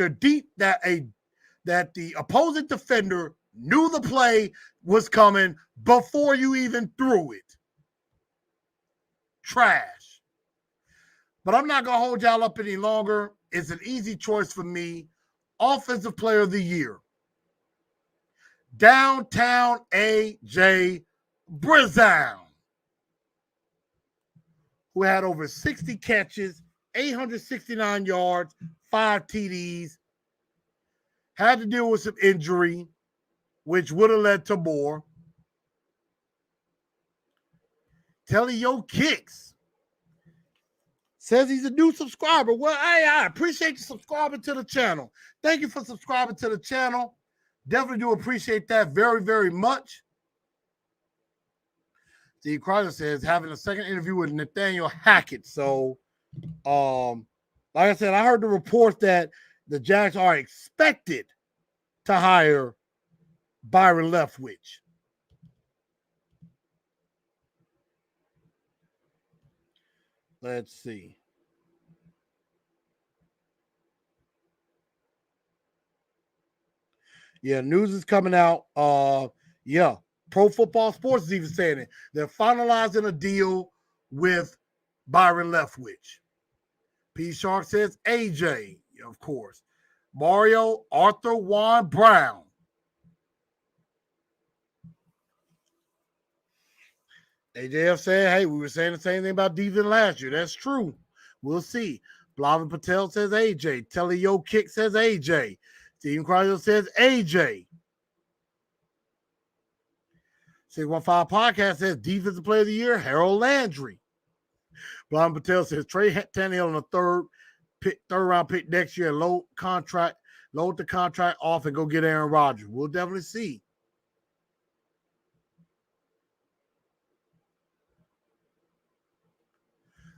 that the opposing defender knew the play was coming before you even threw it. Trash. But I'm not going to hold y'all up any longer. It's an easy choice for me. Offensive Player of the Year. Downtown A.J. Brown, who had over 60 catches, 869 yards, 5 TDs, had to deal with some injury, which would have led to more. Telly Yo Kicks says he's a new subscriber. Well, hey, I appreciate you subscribing to the channel. Thank you for subscribing to the channel. Definitely do appreciate that very, very much. Steve Crowder says having a second interview with Nathaniel Hackett. So, like I said, I heard the report that the Jags are expected to hire Byron Leftwich. Let's see. Yeah, news is coming out. Yeah, Pro Football Sports is even saying it. They're finalizing a deal with Byron Leftwich. P. Shark says AJ, of course. Mario Arthur Juan Brown. AJF said, hey, we were saying the same thing about defense last year. That's true. We'll see. Blavin Patel says AJ. Telio Kick says AJ. Steven Crosby says AJ. 615 Podcast says Defensive Player of the Year, Harold Landry. Blavin Patel says Trey Tannehill on the third round pick next year, load the contract off and go get Aaron Rodgers. We'll definitely see.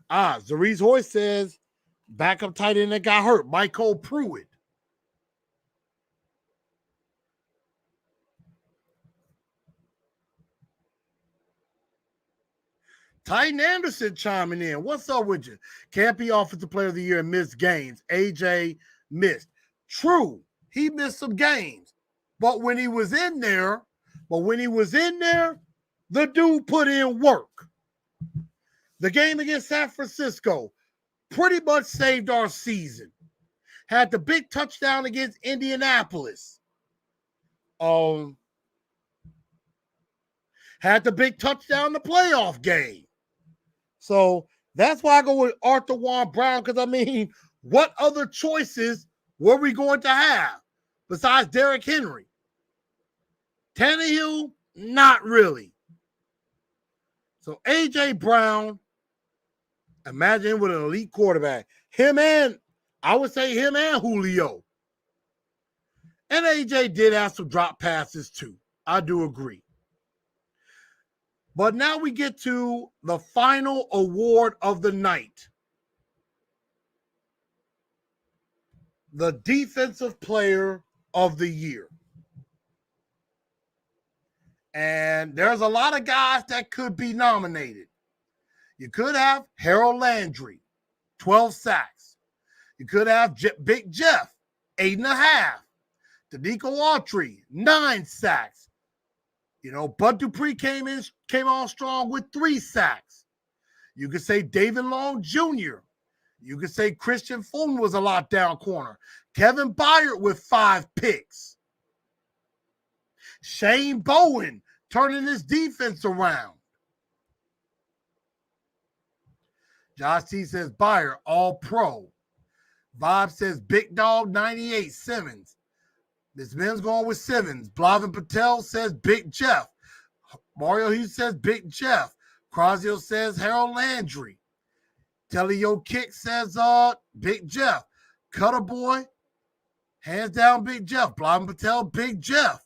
Zarice Hoyt says backup tight end that got hurt, Michael Pruitt. Titan Anderson chiming in. What's up with you? Can't be Offensive Player of the Year and missed games. AJ missed. True, he missed some games. But when he was in there, the dude put in work. The game against San Francisco pretty much saved our season. Had the big touchdown against Indianapolis. Had the big touchdown in the playoff game. So that's why I go with Arthur Juan Brown, because, I mean, what other choices were we going to have besides Derrick Henry? Tannehill, not really. So A.J. Brown, imagine with an elite quarterback. I would say him and Julio. And A.J. did have some drop passes too. I do agree. But now we get to the final award of the night. The Defensive Player of the Year. And there's a lot of guys that could be nominated. You could have Harold Landry, 12 sacks. You could have Big Jeff, 8.5. Danico Autry, 9 sacks. You know, Bud Dupree came on strong with 3 sacks. You could say David Long Jr. You could say Christian Fulton was a lockdown corner. Kevin Byard with 5 picks. Shane Bowen turning his defense around. Josh T says Byard, all pro. Bob says Big Dog 98, Simmons. This man's going with Simmons. Blavin Patel says Big Jeff. Mario Hughes says Big Jeff. Crosio says Harold Landry. Telio Kick says Big Jeff. Cutter Boy, hands down Big Jeff. Blavin Patel, Big Jeff.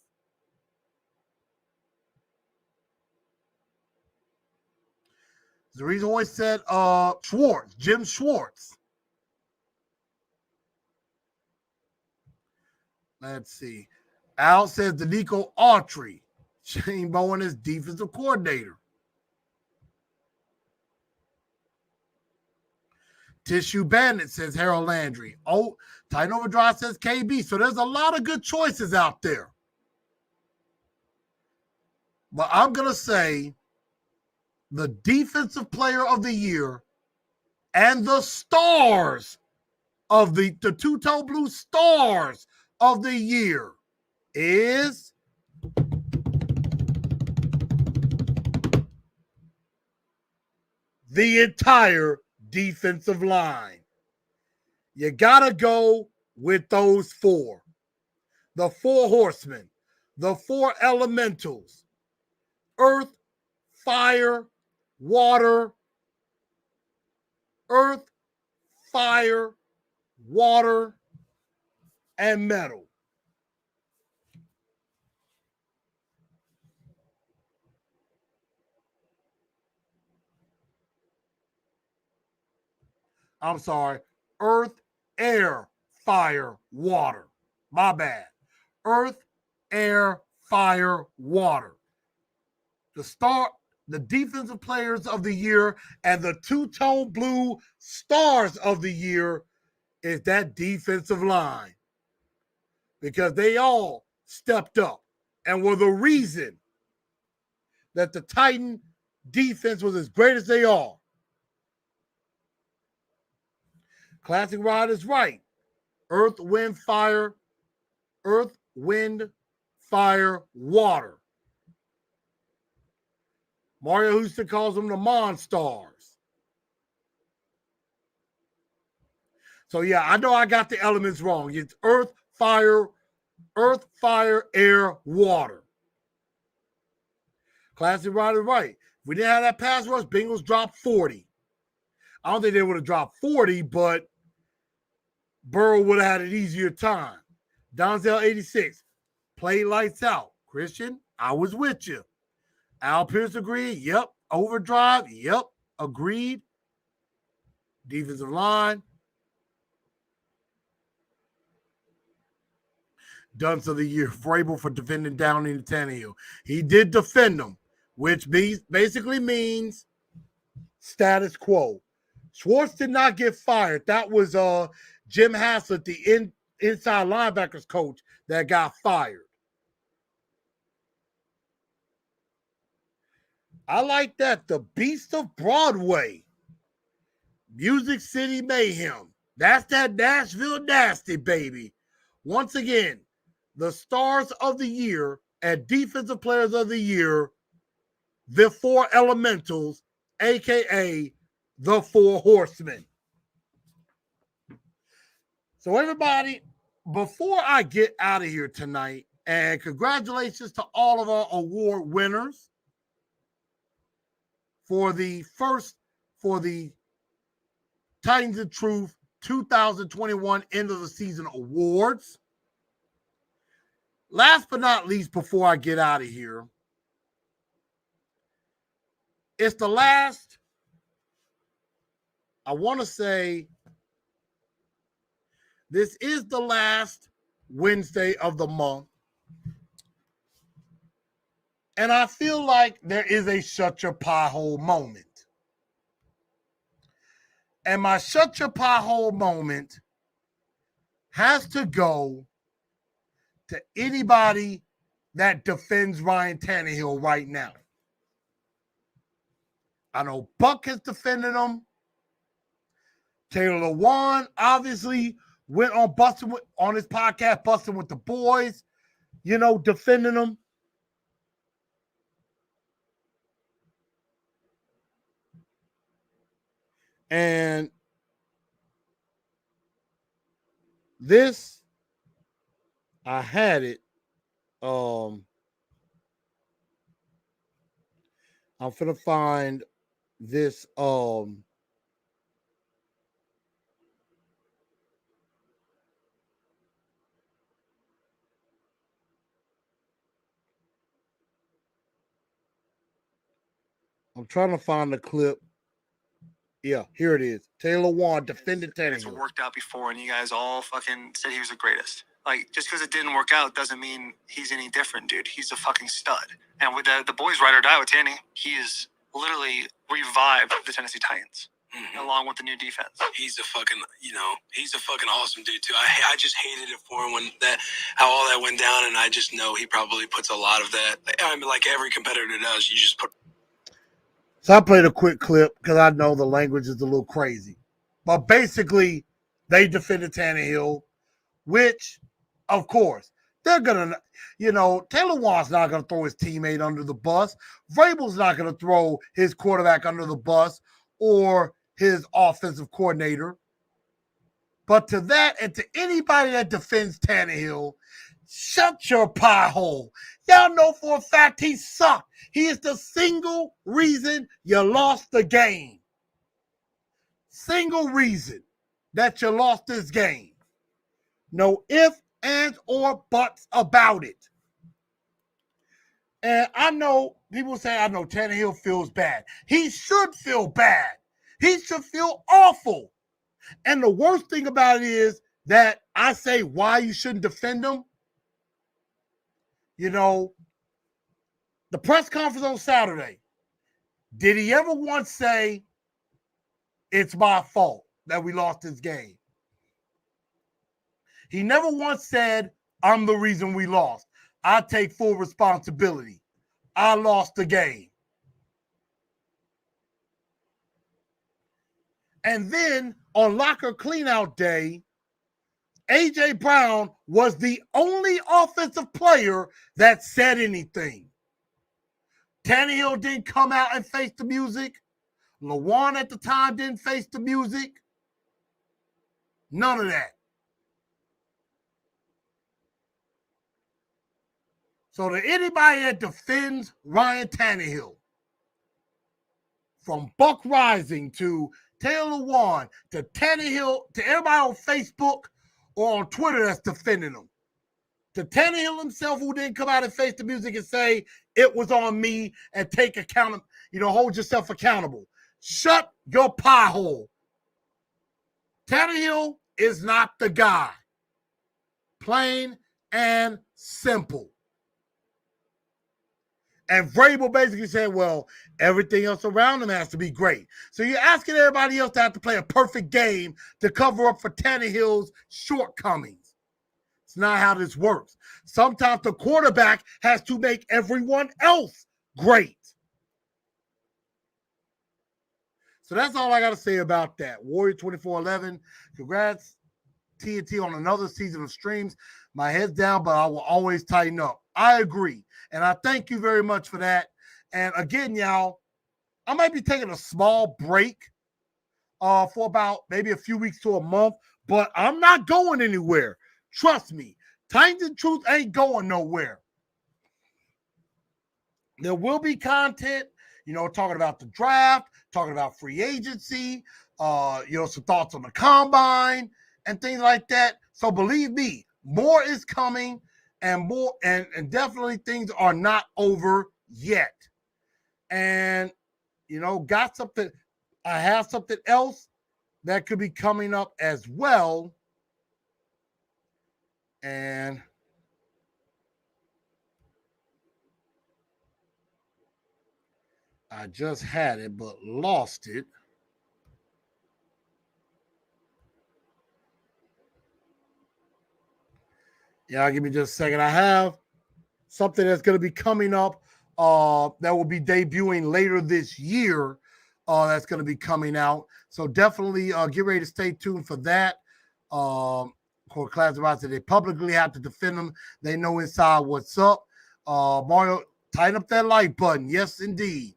The reason why I said Schwartz, Jim Schwartz. Let's see. Al says Danico Autry. Shane Bowen is defensive coordinator. Tissue Bandit says Harold Landry. Oh, Titan Overdrive says KB. So there's a lot of good choices out there. But I'm going to say the Defensive Player of the Year and the stars of the Two-Tone Blue stars of the year is the entire defensive line. You got to go with those 4. The 4 horsemen, the 4 elementals, earth, fire, water, earth, fire, water, and metal. I'm sorry. Earth, air, fire, water. My bad. Earth, air, fire, water. The defensive players of the year and the Two-Tone Blue stars of the year is that defensive line. Because they all stepped up and were the reason that the Titan defense was as great as they are. Classic Rod is right. Earth, wind, fire, water. Mario Houston calls them the Monstars. So yeah, I know I got the elements wrong. It's earth, fire, air, water. Classic Rider right. If we didn't have that pass rush, Bengals dropped 40. I don't think they would have dropped 40, but Burrow would have had an easier time. Donzel 86, play lights out. Christian, I was with you. Al Pierce agreed. Yep. Overdrive. Yep. Agreed. Defensive line. Dunce of the year. Vrabel for defending Downey and Tannehill. He did defend them, which basically means status quo. Schwartz did not get fired. That was Jim Haslett, the inside linebackers coach, that got fired. I like that. The Beast of Broadway. Music City Mayhem. That's that Nashville nasty, baby. Once again, the stars of the year and defensive players of the year, the Four Elementals, a.k.a. the Four Horsemen. So everybody, before I get out of here tonight, and congratulations to all of our award winners for the Titans of Truth 2021 End of the Season Awards. Last but not least, before I get out of here, it's the last, I want to say, this is the last Wednesday of the month. And I feel like there is a shut your pie hole moment. And my shut your pie hole moment has to go to anybody that defends Ryan Tannehill right now. I know Buck has defended him. Taylor Lewan obviously went on on his podcast, Busting with the Boys, defending him. And this, I had it. I'm finna find this. I'm trying to find the clip. Yeah, here it is. Taylor Lewan defended Tannehill. It's worked out before, and you guys all fucking said he was the greatest. Like, just because it didn't work out doesn't mean he's any different, dude. He's a fucking stud. And with the boys ride or die with Tanny, he is literally revived the Tennessee Titans. Mm-hmm. Along with the new defense. He's a fucking awesome dude too. I just hated it for him when how all that went down, and I just know he probably puts a lot of that. I mean, like every competitor does, you just put. So I played a quick clip because I know the language is a little crazy. But basically, they defended Tannehill, which, of course, they're going to, Taylor Lewan's not going to throw his teammate under the bus. Vrabel's not going to throw his quarterback under the bus or his offensive coordinator. But to that and to anybody that defends Tannehill, shut your pie hole. Y'all know for a fact he sucked. He is the single reason you lost the game. Single reason that you lost this game. No ifs, ands, or buts about it. And I know people say, Tannehill feels bad. He should feel bad. He should feel awful. And the worst thing about it is that I say why you shouldn't defend him. The press conference on Saturday, did he ever once say, it's my fault that we lost this game? He never once said, I'm the reason we lost. I take full responsibility. I lost the game. And then on locker cleanout day, A.J. Brown was the only offensive player that said anything. Tannehill didn't come out and face the music. Lewan at the time didn't face the music. None of that. So to anybody that defends Ryan Tannehill, from Buck Rising to Taylor Lewan to Tannehill, to everybody on Facebook or on Twitter that's defending him, to Tannehill himself who didn't come out and face the music and say it was on me and take account, hold yourself accountable. Shut your pie hole. Tannehill is not the guy. Plain and simple. And Vrabel basically said, well, everything else around him has to be great. So you're asking everybody else to have to play a perfect game to cover up for Tannehill's shortcomings. It's not how this works. Sometimes the quarterback has to make everyone else great. So that's all I got to say about that. Warrior 2411, congrats, TNT, on another season of streams. My head's down, but I will always tighten up. I agree. And I thank you very much for that. And again, y'all, I might be taking a small break for about maybe a few weeks to a month, but I'm not going anywhere. Trust me. Titans and Truth ain't going nowhere. There will be content, talking about the draft, talking about free agency, some thoughts on the combine and things like that. So believe me, more is coming, and more, and definitely things are not over yet. And got something. I have something else that could be coming up as well. And I just had it, but lost it. Yeah, give me just a second. I have something that's going to be coming up that will be debuting later this year. That's going to be coming out. So definitely get ready to stay tuned for that. For Class of they publicly have to defend them. They know inside what's up. Mario, tighten up that like button. Yes, indeed.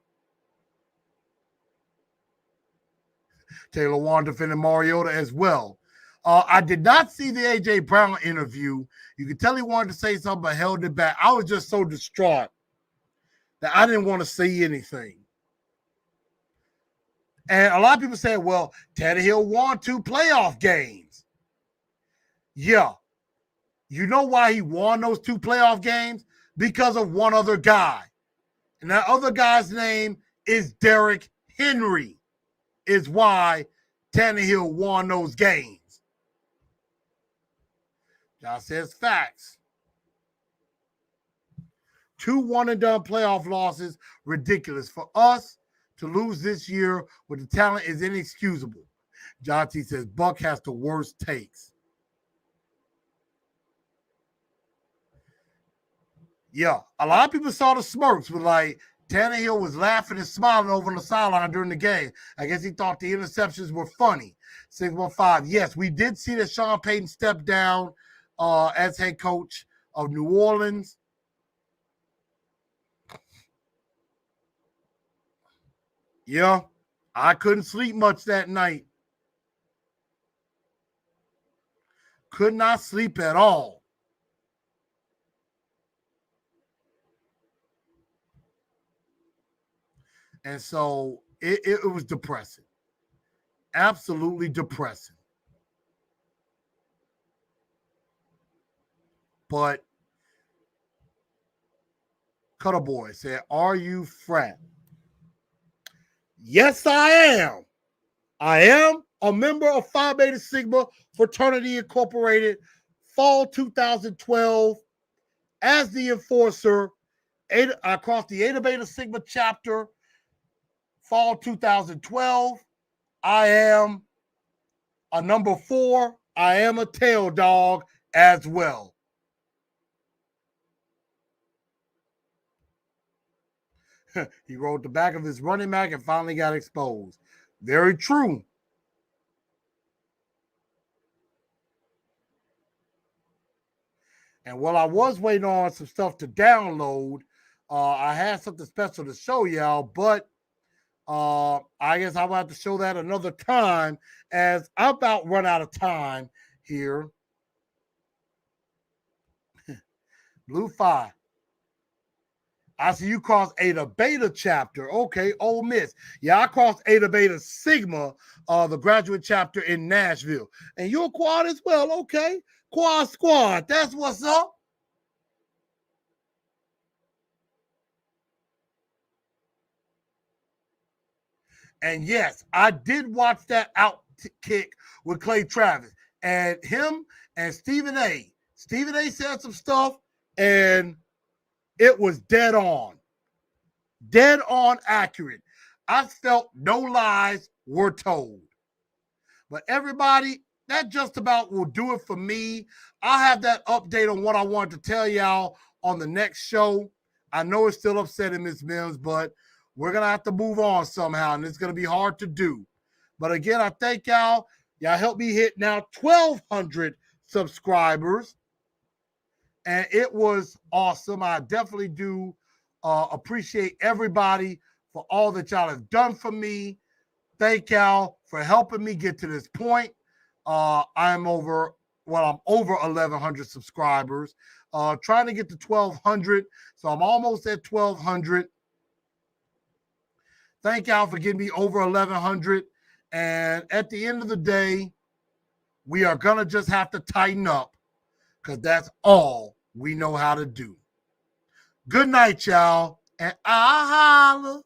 Taylor Warren defending Mariota as well. I did not see the A.J. Brown interview. You could tell he wanted to say something, but held it back. I was just so distraught that I didn't want to say anything. And a lot of people say, well, Tannehill won 2 playoff games. Yeah. You know why he won those 2 playoff games? Because of one other guy. And that other guy's name is Derrick Henry, is why Tannehill won those games. Josh says facts. 2 one-and-done playoff losses, ridiculous. For us to lose this year with the talent is inexcusable. John T says Buck has the worst takes. Yeah, a lot of people saw the smirks, but like Tannehill was laughing and smiling over on the sideline during the game. I guess he thought the interceptions were funny. 615. Yes, we did see that Sean Payton step down as head coach of New Orleans. Yeah, I couldn't sleep much that night. Could not sleep at all. And so it was depressing. Absolutely depressing. But Cutter Boy said, are you frat? Yes, I am. I am a member of Phi Beta Sigma Fraternity Incorporated, fall 2012, as the enforcer across the Eta Beta Sigma chapter, fall 2012. I am a number 4. I am a tail dog as well. He rode the back of his running back and finally got exposed. Very true. And while I was waiting on some stuff to download, I had something special to show y'all, but I guess I'll have to show that another time as I'm about run out of time here. Blue 5. I see you cross Eta Beta chapter. Okay, Ole Miss. Yeah, I crossed Eta Beta Sigma, the graduate chapter in Nashville. And you're a quad as well. Okay. Quad squad. That's what's up. And yes, I did watch that out kick with Clay Travis. And him and Stephen A. Stephen A said some stuff, and it was dead on. Dead on accurate. I felt no lies were told. But everybody, that just about will do it for me. I'll have that update on what I wanted to tell y'all on the next show. I know it's still upsetting Ms. Mims, but we're going to have to move on somehow, and it's going to be hard to do. But again, I thank y'all. Y'all help me hit now 1,200 subscribers. And it was awesome. I definitely do appreciate everybody for all that y'all have done for me. Thank y'all for helping me get to this point. I'm over 1,100 subscribers. Trying to get to 1,200. So I'm almost at 1,200. Thank y'all for getting me over 1,100. And at the end of the day, we are going to just have to tighten up because that's all we know how to do. Good night, y'all. And I'll holla.